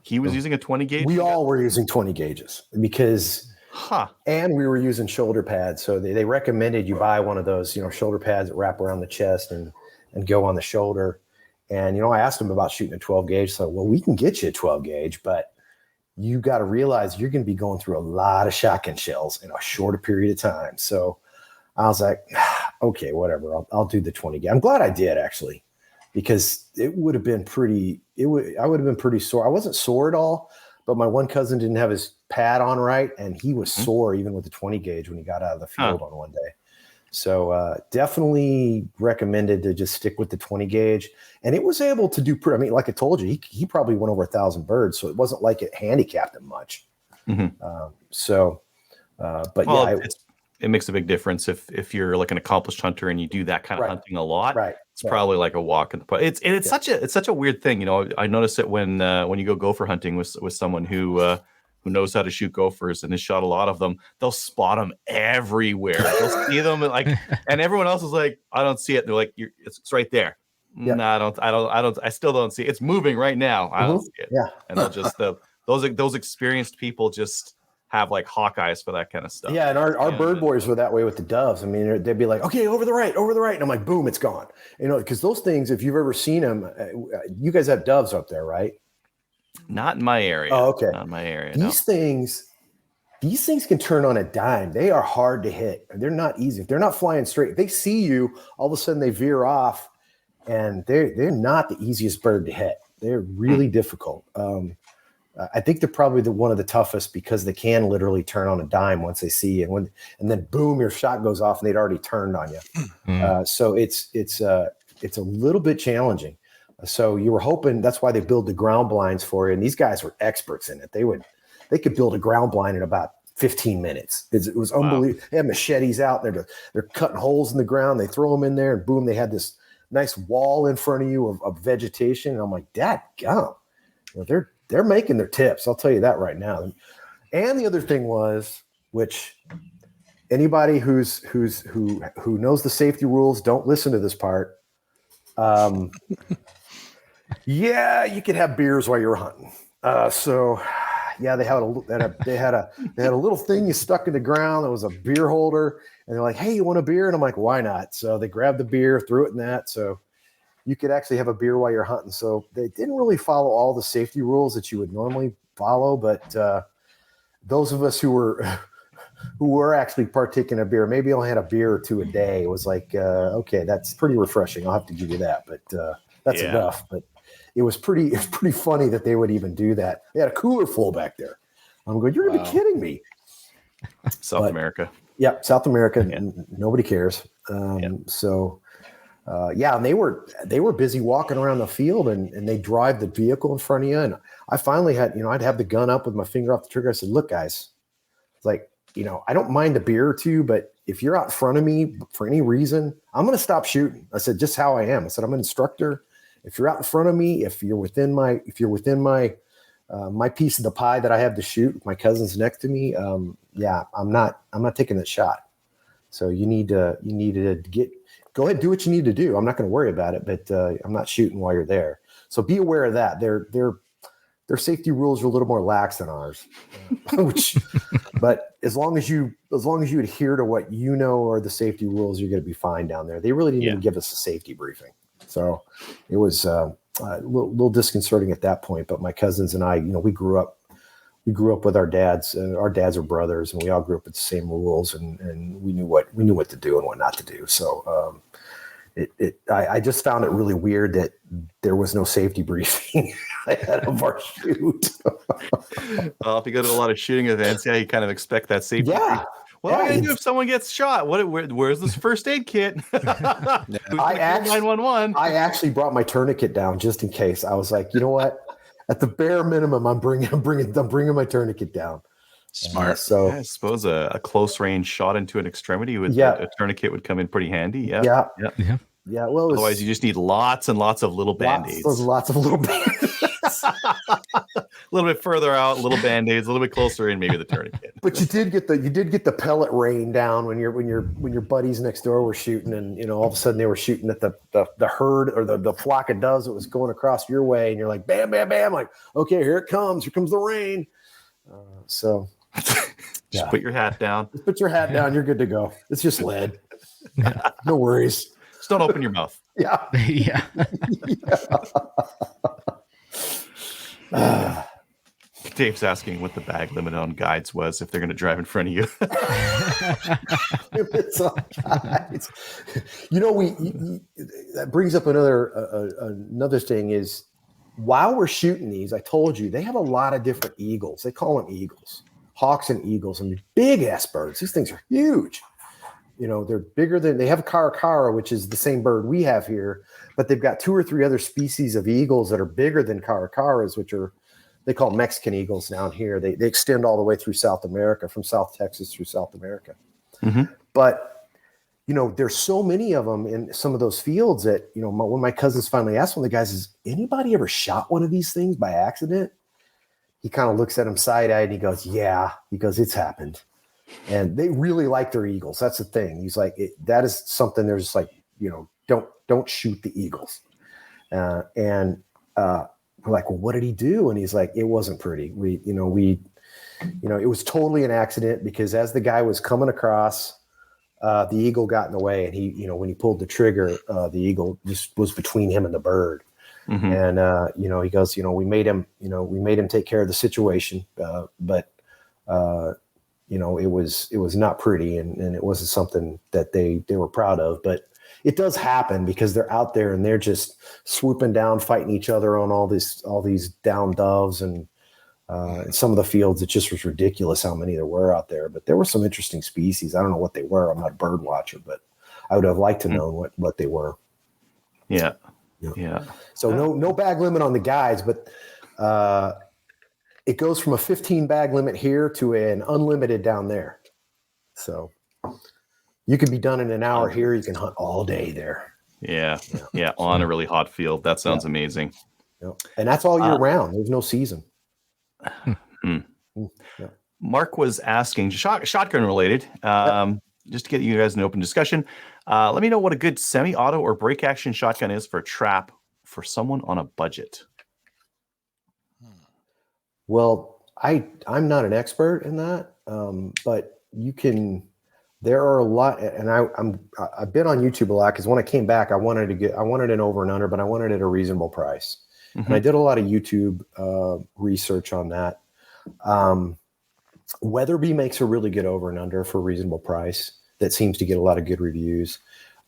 He was using a 20 gauge. We all were using 20 gauges because, and we were using shoulder pads. So they recommended you buy one of those, shoulder pads that wrap around the chest and go on the shoulder. And, I asked him about shooting a 12 gauge. So, well, we can get you a 12 gauge, but you got to realize you're going to be going through a lot of shotgun shells in a shorter period of time. So I was like, okay, whatever. I'll do the 20 gauge. I'm glad I did, actually, because I would have been pretty sore. I wasn't sore at all, but my one cousin didn't have his pad on right. And he was sore even with the 20 gauge when he got out of the field on one day. So definitely recommended to just stick with the 20 gauge. And it was able to do pretty, like I told you, he probably went over 1,000 birds. So it wasn't like it handicapped him much. It makes a big difference if you're like an accomplished hunter and you do that kind of hunting a lot. Right. It's probably like a walk in the park. It's such a weird thing. I notice it when you go gopher hunting with someone who knows how to shoot gophers and has shot a lot of them. They'll spot them everywhere. They'll see them and everyone else is like, I don't see it. They're like, it's right there. Yeah. No, I still don't see it. It's moving right now. I don't see it. Yeah. And they'll just those experienced people just have like hawk eyes for that kind of stuff. Yeah, and our bird boys were that way with the doves. I mean, they'd be like, okay, over the right. And I'm like, boom, it's gone. Because those things, if you've ever seen them, you guys have doves up there, right? Not in my area. Oh, okay. Not in my area. These things can turn on a dime. They are hard to hit. They're not easy. If they're not flying straight, if they see you, all of a sudden they veer off. and they're not the easiest bird to hit. They're really difficult. I think they're probably one of the toughest because they can literally turn on a dime once they see you, and then boom, your shot goes off and they'd already turned on you. So it's a little bit challenging. So you were hoping that's why they build the ground blinds for you, and these guys were experts in it. They could build a ground blind in about 15 minutes. It was unbelievable. They had machetes out there. They're cutting holes in the ground. They throw them in there, and boom, they had this nice wall in front of you of vegetation. And I'm like, dadgum. They're making their tips. I'll tell you that right now. And the other thing was, which anybody who knows the safety rules, don't listen to this part. Yeah, you could have beers while you're hunting. So yeah, they had a little thing you stuck in the ground that was a beer holder, and they're like, "Hey, you want a beer?" And I'm like, "Why not?" So they grabbed the beer, threw it in that, so you could actually have a beer while you're hunting. So they didn't really follow all the safety rules that you would normally follow, but those of us who were actually partaking of beer, maybe only had a beer or two a day, it was like, okay, that's pretty refreshing. I'll have to give you that, but that's enough. But it was pretty funny that they would even do that. They had a cooler full back there. I'm going, you're gonna be kidding me. South America. Yeah, South America. Yeah. Nobody cares. So and they were busy walking around the field, and they drive the vehicle in front of you. And I finally had, I'd have the gun up with my finger off the trigger. I said, look, guys, it's like, I don't mind a beer or two, but if you're out in front of me for any reason, I'm going to stop shooting. I said, just how I am. I said, I'm an instructor. If you're out in front of me, if you're within my my piece of the pie that I have to shoot, my cousin's next to me, I'm not taking that shot. So you need to go ahead, do what you need to do. I'm not going to worry about it, but I'm not shooting while you're there. So be aware of that. Their safety rules are a little more lax than ours, but as long as you adhere to what are the safety rules, you're going to be fine down there. They really didn't even give us a safety briefing. So it was a little disconcerting at that point. But my cousins and I, we grew up with our dads. Our dads are brothers, and we all grew up with the same rules, and we knew what to do and what not to do. So I just found it really weird that there was no safety briefing ahead of our shoot. Well, if you go to a lot of shooting events, you kind of expect that safety. Yeah. What am I going to do if someone gets shot? Where's this first aid kit? I actually 911. I actually brought my tourniquet down just in case. I was like, you know what? At the bare minimum, I'm bringing my tournament down. Smart. So I suppose a close range shot into an extremity with a tourniculate would come in pretty handy. Yeah. Well, otherwise you just need lots and lots of little band-aids. Lots of little band-aids. A little bit further out, little band-aids, a little bit closer in, maybe the tourniquet. But you did get the pellet rain down when your buddies next door were shooting, and all of a sudden they were shooting at the herd or the flock of doves that was going across your way, and you're like, bam, bam, bam, like, okay, here comes the rain. So just put your hat down. Just put your hat down. You're good to go. It's just lead. No worries. Just don't open your mouth. Yeah. Dave's asking what the bag limit on guides was if they're going to drive in front of you. It's on guides. That brings up another thing is, while we're shooting these, I told you they have a lot of different eagles. They call them eagles, hawks and eagles, and big ass birds. These things are huge. They're bigger than, they have a caracara, which is the same bird we have here, but they've got 2 or 3 other species of eagles that are bigger than caracaras, which are, they call Mexican eagles down here. They extend all the way through South America, from South Texas through South America. Mm-hmm. But, there's so many of them in some of those fields that, when my cousins finally asked one of the guys, has anybody ever shot one of these things by accident? He kind of looks at him side-eyed and he goes, yeah. He goes, it's happened. And they really like their eagles. That's the thing. He's like, that is something. There's just like, don't shoot the eagles. And we're like, well, what did he do? And he's like, it wasn't pretty. It was totally an accident, because as the guy was coming across, the eagle got in the way, and he, when he pulled the trigger, the eagle just was between him and the bird. Mm-hmm. And he goes, we made him take care of the situation, but it was not pretty, and it wasn't something that they were proud of. But it does happen because they're out there and they're just swooping down, fighting each other on all these down doves, and in some of the fields, it just was ridiculous how many there were out there. But there were some interesting species. I don't know what they were. I'm not a bird watcher, but I would have liked to know what they were. Yeah. So no bag limit on the guides, but it goes from a 15 bag limit here to an unlimited down there. So you can be done in an hour here. You can hunt all day there. Yeah. On a really hot field. That sounds amazing. And that's all year round. There's no season. Mark was asking, shotgun related, just to get you guys an open discussion. Let me know what a good semi-auto or break action shotgun is for a trap for someone on a budget. Well, I'm not an expert in that, but you can. There are a lot, and I've been on YouTube a lot because when I came back, I wanted an over and under, but I wanted it at a reasonable price. And I did a lot of YouTube research on that. Weatherby makes a really good over and under for a reasonable price that seems to get a lot of good reviews.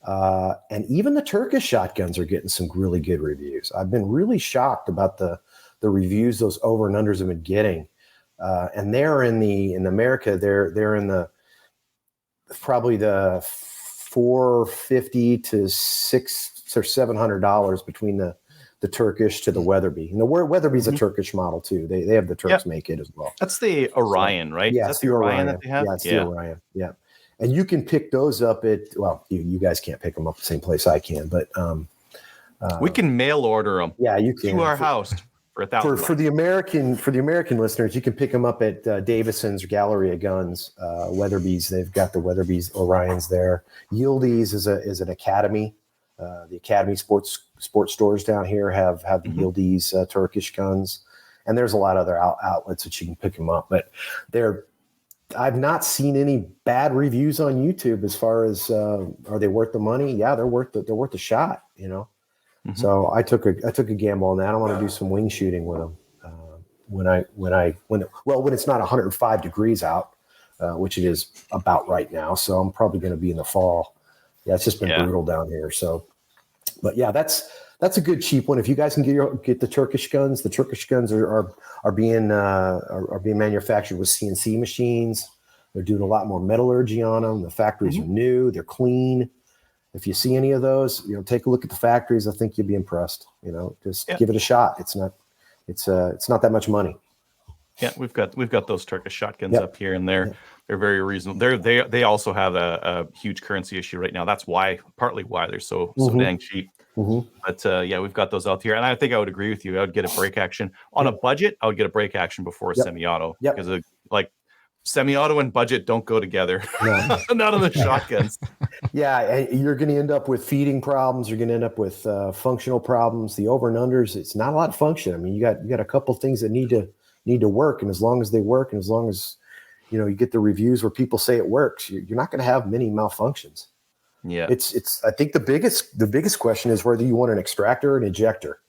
And even the Turkish shotguns are getting some really good reviews. I've been really shocked about the reviews those over and unders have been getting. And they're in America, they're in the probably the $450 to $600 or $700 between the Turkish to the Weatherby. And the Weatherby's a Turkish model too. They have the Turks make it as well. That's the Orion, right? Yeah, that's the Orion that they have. Yeah, it's the Orion. Yeah, and you can pick those up at you guys can't pick them up the same place I can, but we can mail order them. Yeah, you can to our house for $1,000. For the American listeners, you can pick them up at Davison's Gallery of Guns. Weatherby's, they've got the Weatherby's Orions there. Yieldy's is an academy. The Academy sports stores down here have the Yieldy's Turkish guns, and there's a lot of other outlets that you can pick them up. But I've not seen any bad reviews on YouTube as far as are they worth the money? Yeah, they're worth the shot. So I took a gamble on that. I want to do some wing shooting with them when it's not 105 degrees out, which it is about right now. So I'm probably going to be in the fall. Yeah, it's just been brutal down here. So, but yeah, that's a good cheap one. If you guys can get the Turkish guns are being manufactured with CNC machines. They're doing a lot more metallurgy on them. The factories are new. They're clean. If you see any of those, take a look at the factories. I think you'll be impressed. Just give it a shot. It's not that much money. Yeah, we've got those Turkish shotguns up here, and they're very reasonable. They also have a huge currency issue right now. That's partly why they're so dang cheap. But we've got those out here, and I think I would agree with you. I would get a break action on a budget. I would get a break action before a semi-auto because semi-auto and budget don't go together. No. Not on the shotguns. Yeah, and you're going to end up with feeding problems. You're going to end up with functional problems. The over and unders, it's not a lot of function. I mean, you got a couple things that need to work, and as long as they work, and as long as you get the reviews where people say it works, you're not going to have many malfunctions. Yeah, it's. I think the biggest question is whether you want an extractor or an ejector.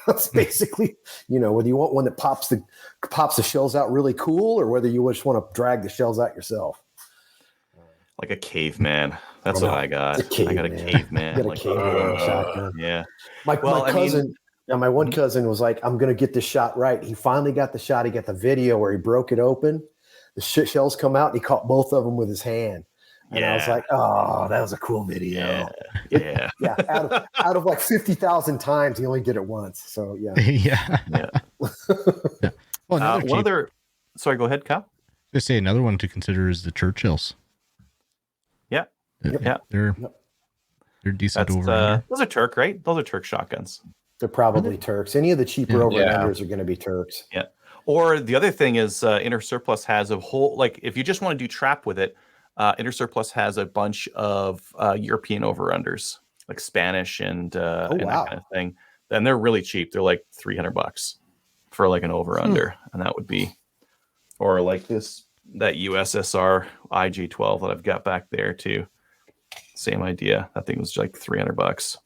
That's basically, whether you want one that pops the shells out really cool, or whether you just want to drag the shells out yourself. Like a caveman. That's what I got. I got a caveman. Got a caveman shotgun. Yeah. My cousin. My one cousin was like, I'm going to get this shot right. He finally got the shot. He got the video where he broke it open. The shells come out, and he caught both of them with his hand. And I was like, oh, that was a cool video. Yeah. Out of like 50,000 times, he only did it once. So, yeah. Yeah. Well, sorry, go ahead, Kyle. Just say another one to consider is the Churchills. Yeah. They're decent over. Those are Turk, right? Those are Turk shotguns. They're probably Turks. Any of the cheaper over-unders are going to be Turks. Yeah. Or the other thing is Inner Surplus has a whole, if you just want to do trap with it, Inner Surplus has a bunch of European over-unders, like Spanish and that kind of thing. And they're really cheap. They're like $300 for like an over-under. And that would be, or like that USSR IG-12 that I've got back there too. Same idea. That thing was like $300.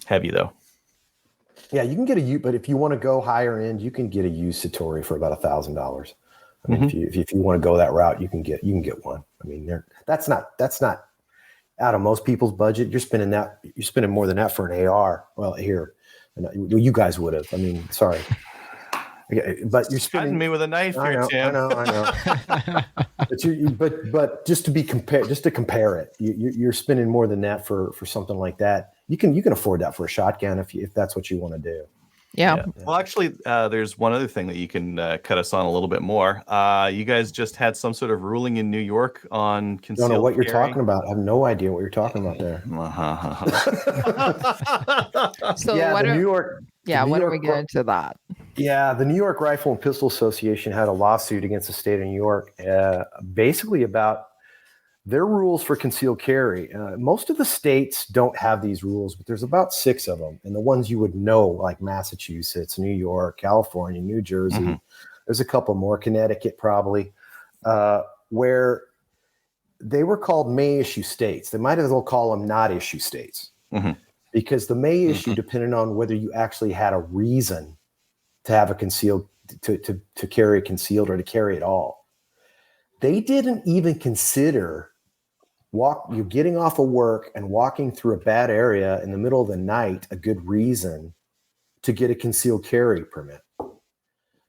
Heavy though. Yeah, you can get but if you want to go higher end, you can get a used Satori for about $1,000. I mean, if you want to go that route, you can get one. I mean, that's not out of most people's budget, you're spending more than that for an AR. Well, here, you guys would have. I mean, sorry. But you're spending Cutting me with a knife here, Tim. I know. but just to compare it, you're spending more than that for something like that. You can afford that for a shotgun if that's what you want to do. Yeah. Well, actually, there's one other thing that you can cut us on a little bit more. You guys just had some sort of ruling in New York on concealed Don't know what you're carry. talking about. I have no idea what you're talking about there. So yeah, what the are, New York. yeah, the New when are York we getting into that? Yeah, the New York Rifle and Pistol Association had a lawsuit against the state of New York, basically about their rules for concealed carry. Most of the states don't have these rules, but there's about 6 of them. And the ones you would know, like Massachusetts, New York, California, New Jersey, Mm-hmm. there's a couple more, Connecticut probably, where they were called may issue states. They might as well call them not issue states. Mm-hmm. Because the may issue depended on whether you actually had a reason to have a concealed, to carry a concealed or to carry it all. They didn't even consider you getting off of work and walking through a bad area in the middle of the night a good reason to get a concealed carry permit.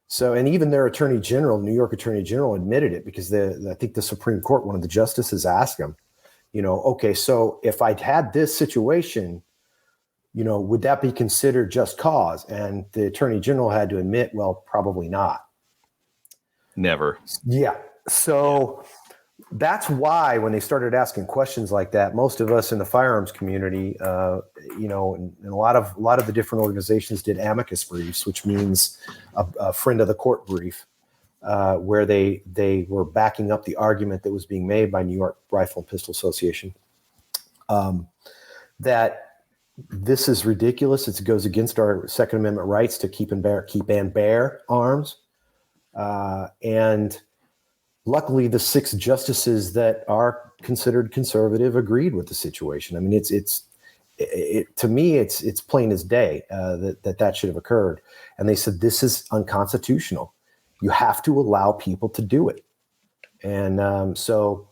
So, and even their attorney general, New York Attorney General, admitted it because I think the Supreme Court, one of the justices asked him, okay, so if I'd had this situation, would that be considered just cause? And the attorney general had to admit, well, probably not. Never. Yeah. So that's why when they started asking questions like that, most of us in the firearms community, and a lot of the different organizations did amicus briefs, which means a friend of the court brief, where they were backing up the argument that was being made by New York Rifle and Pistol Association, that this is ridiculous. It goes against our Second Amendment rights to keep and bear arms. And luckily, the 6 justices that are considered conservative agreed with the situation. I mean, to me, it's plain as day that should have occurred. And they said, this is unconstitutional. You have to allow people to do it. And so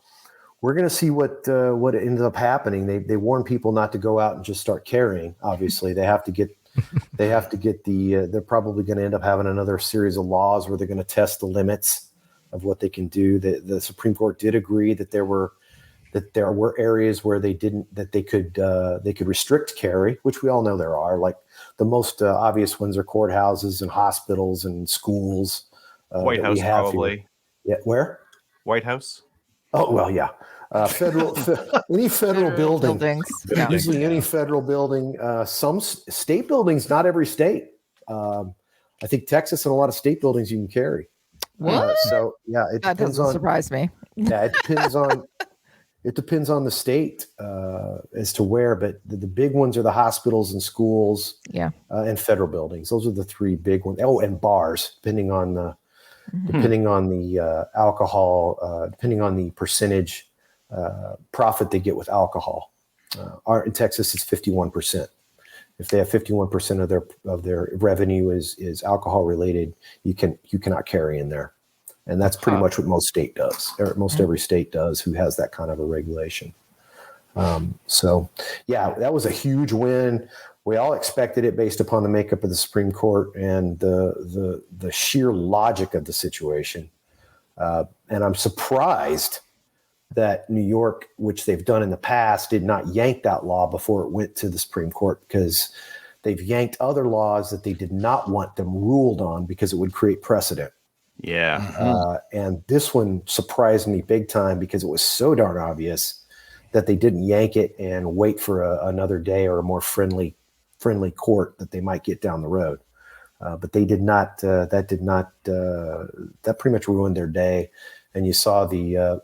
we're going to see what ended up happening. They warn people not to go out and just start carrying. Obviously, they're probably going to end up having another series of laws where they're going to test the limits of what they can do. The Supreme Court did agree that there were areas where they could restrict carry, which we all know there are. Like the most obvious ones are courthouses and hospitals and schools. White House, probably. Yeah, where? White House. Oh well, yeah. Any federal building, buildings. Yeah. Usually any federal building. Some state buildings, not every state. I think Texas and a lot of state buildings you can carry. What? So yeah, That doesn't surprise me. Yeah, it depends on the state as to where, but the big ones are the hospitals and schools. Yeah, and federal buildings. Those are the 3 big ones. Oh, and bars, depending on the alcohol, depending on the percentage profit they get with alcohol. In Texas, it's 51%. If they have 51% of their revenue is alcohol related, you cannot carry in there, and that's pretty much what most state does, or most every state does who has that kind of a regulation. So, yeah, that was a huge win. We all expected it based upon the makeup of the Supreme Court and the sheer logic of the situation. And I'm surprised that New York, which they've done in the past, did not yank that law before it went to the Supreme Court, because they've yanked other laws that they did not want them ruled on because it would create precedent. Yeah. And this one surprised me big time because it was so darn obvious that they didn't yank it and wait for another day or a more friendly court that they might get down the road. But they did not. That pretty much ruined their day. And you saw the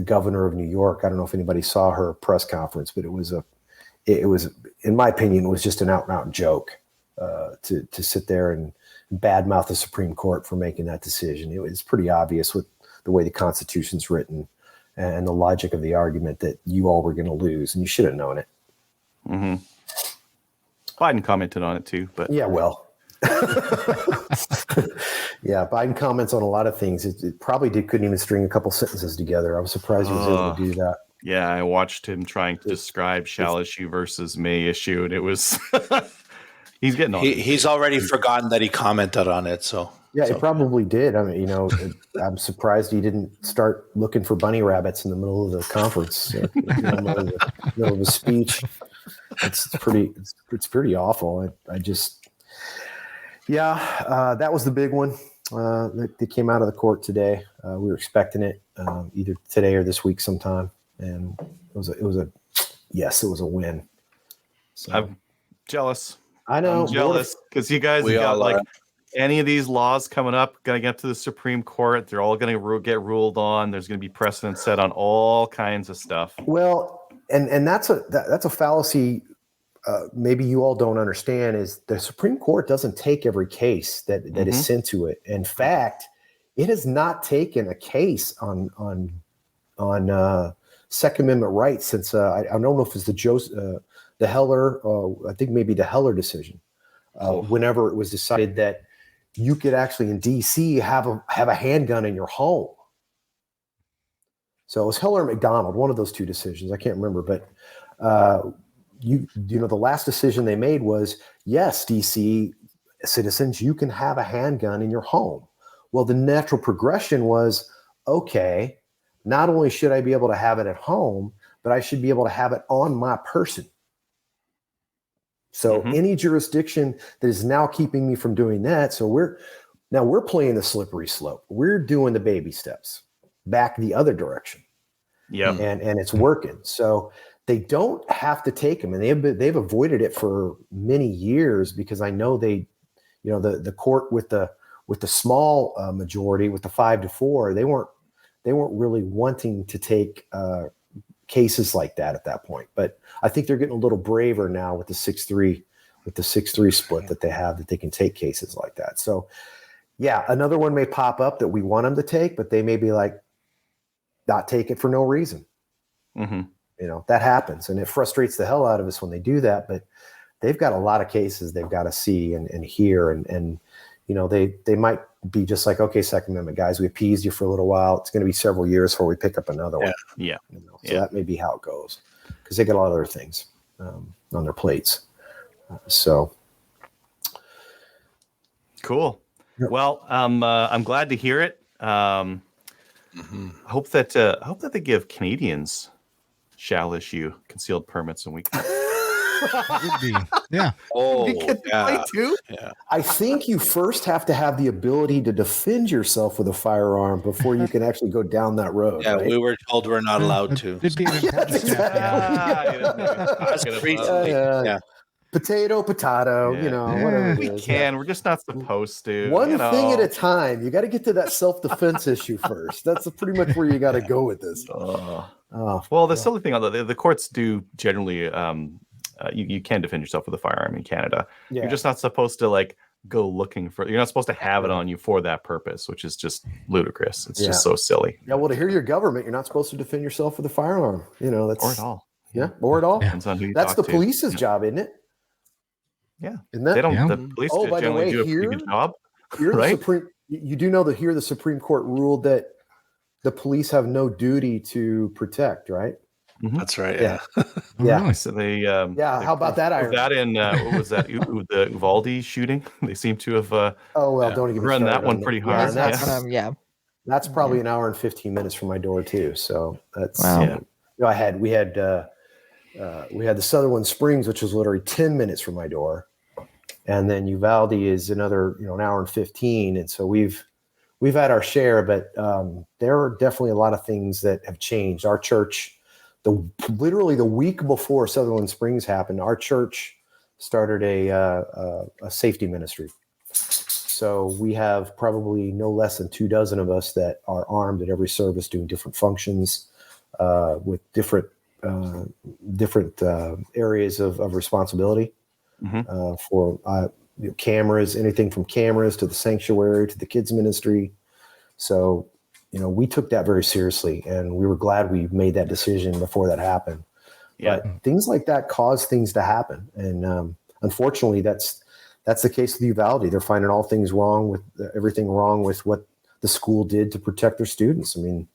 governor of New York. I don't know if anybody saw her press conference, but it was in my opinion, it was just an out and out joke to sit there and badmouth the Supreme Court for making that decision. It was pretty obvious with the way the Constitution's written and the logic of the argument that you all were going to lose, and you should have known it. Mm-hmm. Biden commented on it too, but yeah, well. Yeah, Biden comments on a lot of things. It probably couldn't even string a couple sentences together. I was surprised he was able to do that. Yeah, I watched him trying to describe shall issue versus may issue, and it was he's getting on. He's already forgotten that he commented on it. So yeah, he probably did. I mean, I'm surprised he didn't start looking for bunny rabbits in the middle of the conference, in the middle of a speech. It's pretty awful. I just, that was the big one. They came out of the court today. We were expecting it either today or this week sometime, and it was a win. So, I'm jealous. I know, I'm jealous because you guys have got like any of these laws coming up, going to get to the Supreme Court. They're all going to get ruled on. There's going to be precedent set on all kinds of stuff. Well, and that's a fallacy. Maybe you all don't understand is the Supreme Court doesn't take every case that is sent to it. In fact, it has not taken a case on Second Amendment rights since I don't know if it's the Heller, I think maybe the Heller decision. Whenever it was decided that you could actually in DC have a handgun in your home. So it was Heller and McDonald, one of those two decisions. I can't remember, but the last decision they made was, yes, DC citizens, you can have a handgun in your home. Well, the natural progression was, okay, not only should I be able to have it at home, but I should be able to have it on my person. So any jurisdiction that is now keeping me from doing that, so we're playing the slippery slope. We're doing the baby steps back the other direction. Yeah, and it's working. So they don't have to take them, and they've avoided it for many years because I know the court with the small majority with the 5-4, they weren't really wanting to take cases like that at that point. But I think they're getting a little braver now with the 6-3 split that they have, that they can take cases like that. So yeah, another one may pop up that we want them to take, but they may be like, not take it for no reason. That happens, and it frustrates the hell out of us when they do that. But they've got a lot of cases they've got to see and hear, and they might be just like, okay, Second Amendment guys, we appeased you for a little while. It's going to be several years before we pick up another one. Yeah. So that may be how it goes because they got a lot of other things on their plates. So cool. Yep. Well, I'm glad to hear it. I hope that they give Canadians shall issue concealed permits and we can. Would be. Yeah. Oh, you get to play too? Yeah. I think you first have to have the ability to defend yourself with a firearm before you can actually go down that road. Yeah, right? we were told we're not allowed to. It'd be an important step. Yeah. Potato, whatever it is. We can. We're just not supposed to. One thing at a time. You got to get to that self-defense issue first. That's pretty much where you got to go with this. Well, the silly thing, the courts do generally. You can defend yourself with a firearm in Canada. Yeah. You're just not supposed to go looking for. You're not supposed to have it on you for that purpose, which is just ludicrous. It's just so silly. Yeah. Well, to hear your government, you're not supposed to defend yourself with a firearm. That's or at all. Yeah, or at all. Depends on who you That's talk the police's job, isn't it? Yeah. Isn't that? They don't. Yeah. The police generally do a pretty good job. Right? You do know that here the Supreme Court ruled that the police have no duty to protect, right? Mm-hmm. That's right. Yeah. Yeah. Really? So they. How about that? That in what was that? The Uvalde shooting? They seem to have. Don't even run that one pretty hard. That's probably an hour and 15 minutes from my door too. So that's. Wow. We had the Sutherland Springs, which was literally 10 minutes from my door, and then Uvalde is another an hour and 15, and so we've had our share, but there are definitely a lot of things that have changed. Our church. Literally the week before Sutherland Springs happened, our church started a safety ministry. So we have probably no less than 24 of us that are armed at every service doing different functions with different areas of responsibility for cameras, anything from cameras to the sanctuary to the kids ministry. So we took that very seriously, and we were glad we made that decision before that happened. Yeah. But things like that cause things to happen, and unfortunately, that's the case with Uvalde. They're finding everything wrong with what the school did to protect their students. I mean,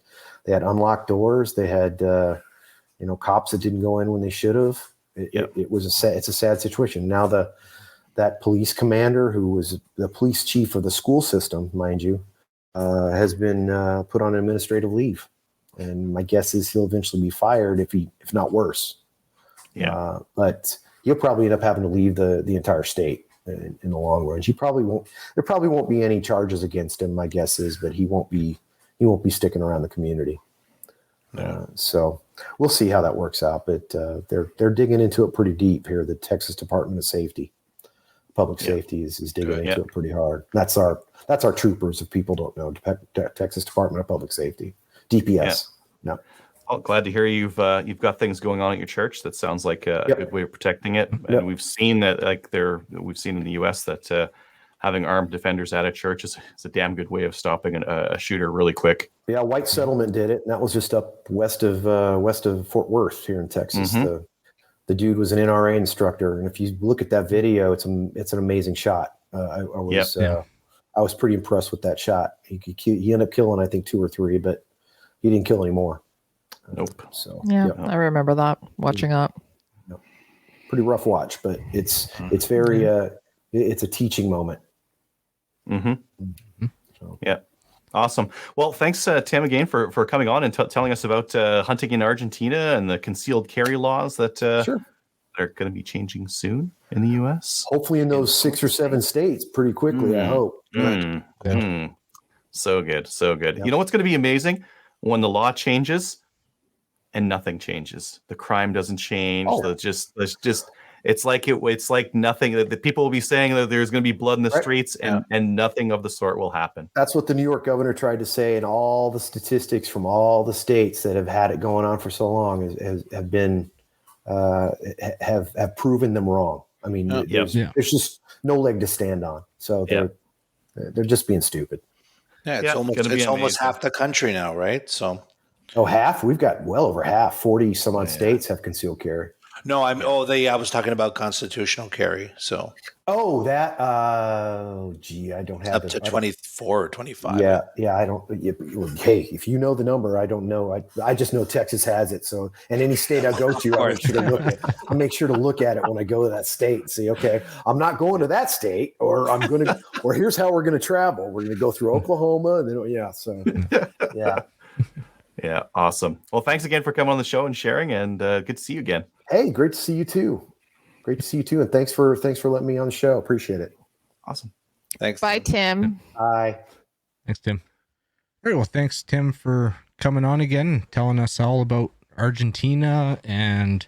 they had unlocked doors. They had cops that didn't go in when they should have. It was it's a sad situation. Now that police commander, who was the police chief of the school system, mind you, has been put on administrative leave, and my guess is he'll eventually be fired if not worse. Yeah. But he'll probably end up having to leave the entire state in the long run. There probably won't be any charges against him, my guess is, but he won't be sticking around the community. No. So we'll see how that works out, but they're digging into it pretty deep here. The Texas Department of Public Safety is digging into it pretty hard. That's our troopers. If people don't know, Texas Department of Public Safety, DPS. No. Oh, glad to hear you've got things going on at your church. That sounds like a good way of protecting it. And we've seen that, we've seen in the U.S. that having armed defenders at a church is a damn good way of stopping a shooter really quick. Yeah, White Settlement did it, and that was just up west of Fort Worth here in Texas. Mm-hmm. The dude was an NRA instructor, and if you look at that video, it's an amazing shot. I was pretty impressed with that shot. He ended up killing, I think, 2 or 3, but he didn't kill any more. Nope. So I remember that, watching up. Pretty rough watch, but it's very it's a teaching moment. Mm-hmm. So. Yeah. Awesome. Well, thanks, Tim, again for coming on and telling us about hunting in Argentina and the concealed carry laws that are going to be changing soon in the U.S. Hopefully in those 6 or 7 states pretty quickly, I hope. So good. Yep. You know what's going to be amazing? When the law changes and nothing changes. The crime doesn't change. It's like nothing. The people will be saying that there's going to be blood in the streets, and nothing of the sort will happen. That's what the New York governor tried to say, and all the statistics from all the states that have had it going on for so long have been have proven them wrong. I mean, there's just no leg to stand on. So they're just being stupid. Yeah, it's almost half the country now, right? So, half? We've got well over half. 40 some odd states have concealed carry. No, I was talking about constitutional carry. So, I don't have up to 24 or 25. Yeah, I don't. Hey, if you know the number, I don't know. I just know Texas has it. So, and any state I go to, I'll make sure to look at it when I go to that state and see. Okay, I'm not going to that state, or or here's how we're gonna travel. We're gonna go through Oklahoma, and then So, yeah. Yeah, awesome. Well, thanks again for coming on the show and sharing, and good to see you again. Hey, great to see you too. And thanks for letting me on the show. Appreciate it. Awesome. Thanks. Bye, Tim. Bye. Thanks, Tim. All right. Well, thanks, Tim, for coming on again and telling us all about Argentina and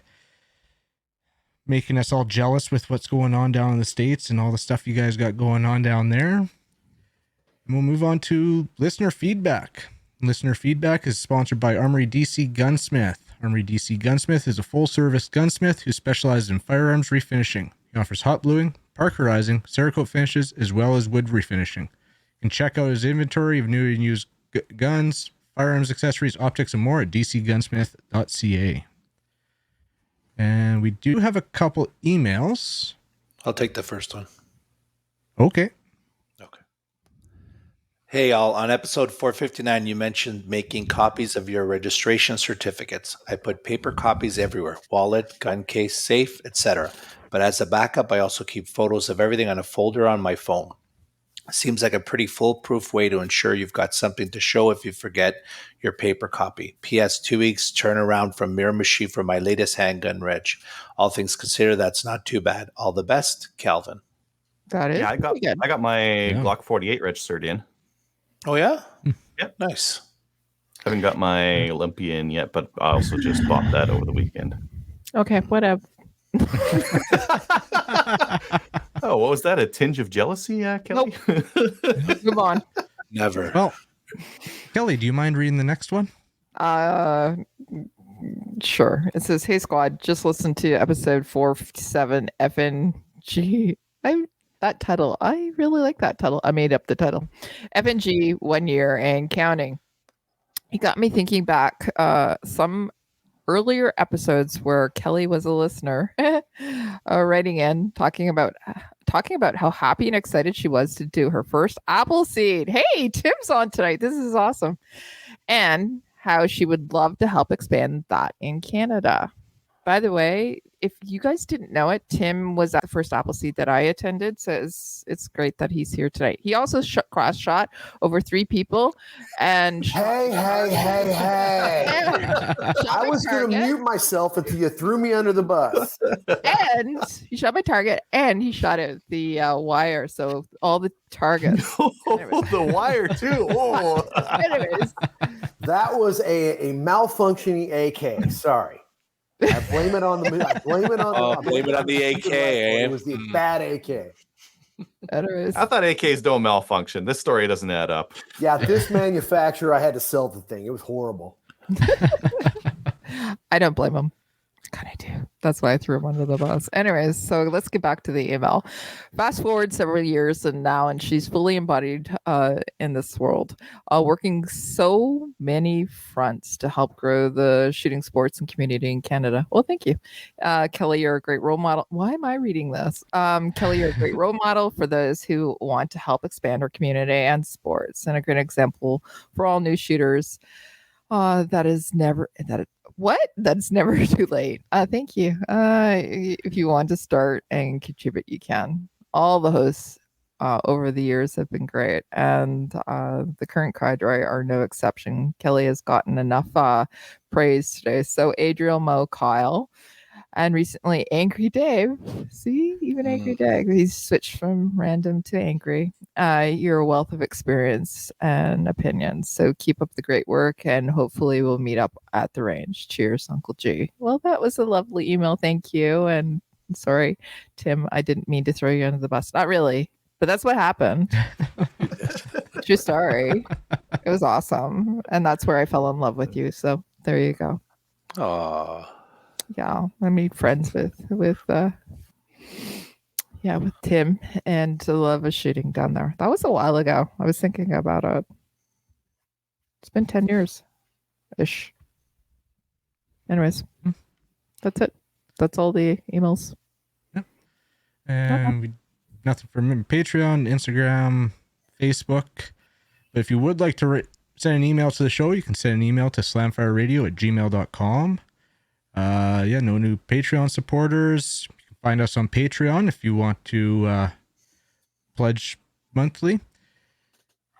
making us all jealous with what's going on down in the States and all the stuff you guys got going on down there. And we'll move on to listener feedback. Listener feedback is sponsored by Armory DC Gunsmith. Armory DC Gunsmith is a full-service gunsmith who specializes in firearms refinishing. He offers hot bluing, parkerizing, Cerakote finishes, as well as wood refinishing. You can check out his inventory of new and used guns, firearms, accessories, optics, and more at dcgunsmith.ca. And we do have a couple emails. I'll take the first one. Okay. Hey, all. On episode 459, you mentioned making copies of your registration certificates. I put paper copies everywhere, wallet, gun case, safe, etc. But as a backup, I also keep photos of everything on a folder on my phone. Seems like a pretty foolproof way to ensure you've got something to show if you forget your paper copy. P.S. 2 weeks turnaround from Miramichi for my latest handgun reg. All things considered, that's not too bad. All the best, Calvin. That is I got my Glock 48 registered in. Oh, yeah? Yep. Nice. Haven't got my Olympian yet, but I also just bought that over the weekend. Okay, whatever. Oh, what was that? A tinge of jealousy, Kelly? Nope. Move on. Never. Well, Kelly, do you mind reading the next one? Sure. It says, "Hey squad, just listened to episode 457 FNG." That title, I really like that title. I made up the title. FNG 1 year and counting. It got me thinking back some earlier episodes where Kelly was a listener, writing in, talking about how happy and excited she was to do her first Appleseed. Hey, Tim's on tonight. This is awesome. And how she would love to help expand that in Canada. By the way, if you guys didn't know it, Tim was at the first Appleseed that I attended, so it's great that he's here today. He also cross shot over 3 people, and Hey! I was going to mute myself until you threw me under the bus. And he shot my target, and he shot at the wire, so all the targets. The wire too. Oh. Anyways, that was a malfunctioning AK. Sorry. I blame it on the. I blame it on. Blame it on the AK. It was the bad AK. anyways. I thought AKs don't malfunction. This story doesn't add up. Yeah, this manufacturer, I had to sell the thing. It was horrible. I don't blame him. I kind of do. That's why I threw him under the bus. Anyways, so let's get back to the email. Fast forward several years and she's fully embodied in this world, working so many fronts to help grow the shooting sports and community in Canada. Well, thank you. Kelly, you're a great role model. Why am I reading this? Kelly, you're a great role model for those who want to help expand our community and sports, and a great example for all new shooters. That's never too late. Thank you. If you want to start and contribute, you can. All the hosts over the years have been great, and the current cadre are no exception. Kelly has gotten enough praise today. So Adriel, Mo, Kyle, and recently Angry Dave. See, even Angry Dave. He's switched from random to angry. You're a wealth of experience and opinions. So keep up the great work, and hopefully we'll meet up at the range. Cheers, Uncle G. Well, that was a lovely email. Thank you. And sorry, Tim, I didn't mean to throw you under the bus. Not really, but that's what happened. True story. It was awesome. And that's where I fell in love with you. So there you go. Oh. Yeah, I made friends with Tim, and the love of shooting down there. That was a while ago. I was thinking about it. It's been 10 years ish. Anyways, that's it. That's all the emails. Yep. And nothing from Patreon, Instagram, Facebook. But if you would like to send an email to the show, you can send an email to slamfireradio@gmail.com. No new Patreon supporters. You can find us on Patreon if you want to pledge monthly.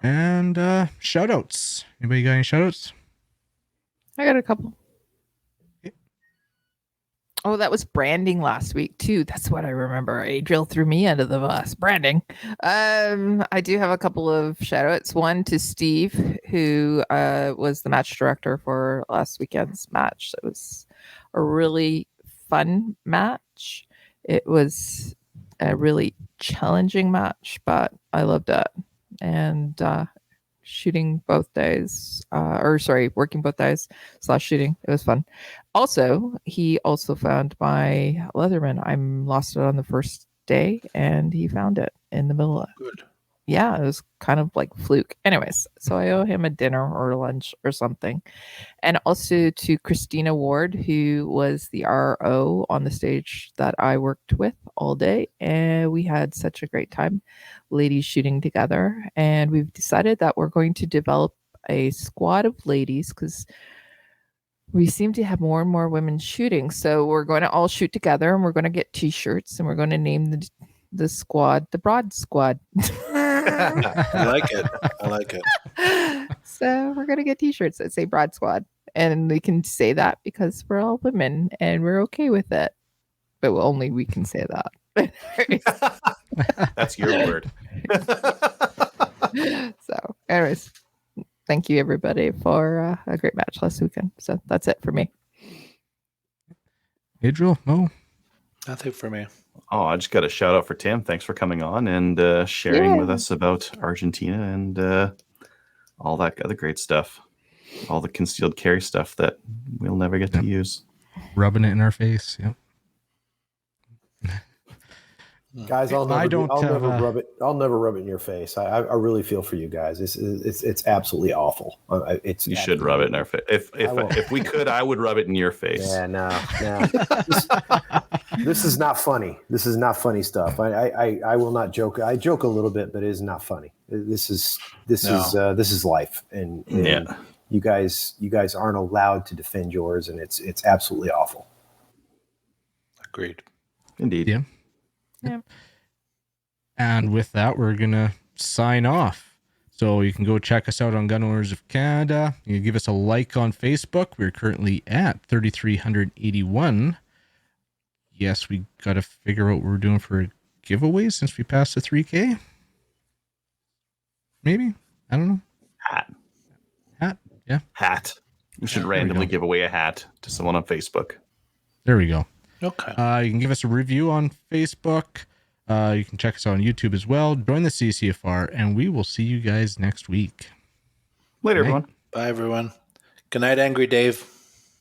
And shout outs. Anybody got any shout outs? I got a couple. Oh, that was branding last week too. That's what I remember. Adriel threw me under the bus. Branding. I do have a couple of shout outs. One to Steve, who was the match director for last weekend's match. It was a really fun match. It was a really challenging match, but I loved it. And shooting both days, working both days / shooting. It was fun. Also, he also found my Leatherman. I'm lost it on the first day, and he found it in the middle of Good. Yeah, it was kind of like fluke. Anyways, so I owe him a dinner or lunch or something. And also to Christina Ward, who was the RO on the stage that I worked with all day. And we had such a great time, ladies shooting together. And we've decided that we're going to develop a squad of ladies because we seem to have more and more women shooting. So we're going to all shoot together, and we're going to get T-shirts, and we're going to name the squad the Broad Squad. I like it. So we're going to get T-shirts that say Broad Squad, and we can say that because we're all women and we're okay with it, but only we can say that. That's your word. So anyways, thank you everybody for a great match last weekend. So that's it for me. Adriel, Mo? Nothing for me. Oh, I just got a shout out for Tim. Thanks for coming on and sharing with us about Argentina and all that other great stuff. All the concealed carry stuff that we'll never get to use. Rubbing it in our face. Yep. Guys, I'll never rub it in your face. I really feel for you guys. It's absolutely awful. You should rub it in our face. If we could, I would rub it in your face. Yeah, no. This is not funny. This is not funny stuff. I will not joke. I joke a little bit, but it is not funny. This is life, and yeah. you guys aren't allowed to defend yours, and it's absolutely awful. Agreed. Indeed. Yeah. Yeah. And with that, we're going to sign off. So you can go check us out on Gun Owners of Canada. You can give us a like on Facebook. We're currently at 3,381. Yes, we got to figure out what we're doing for a giveaway since we passed the 3K. Maybe. I don't know. Hat. Yeah. Hat. You should There we randomly go. give away a hat to someone on Facebook. There we go. Okay. You can give us a review on Facebook. You can check us out on YouTube as well. Join the CCFR, and we will see you guys next week. Later, Good night. everyone. Bye, everyone. Good night, Angry Dave.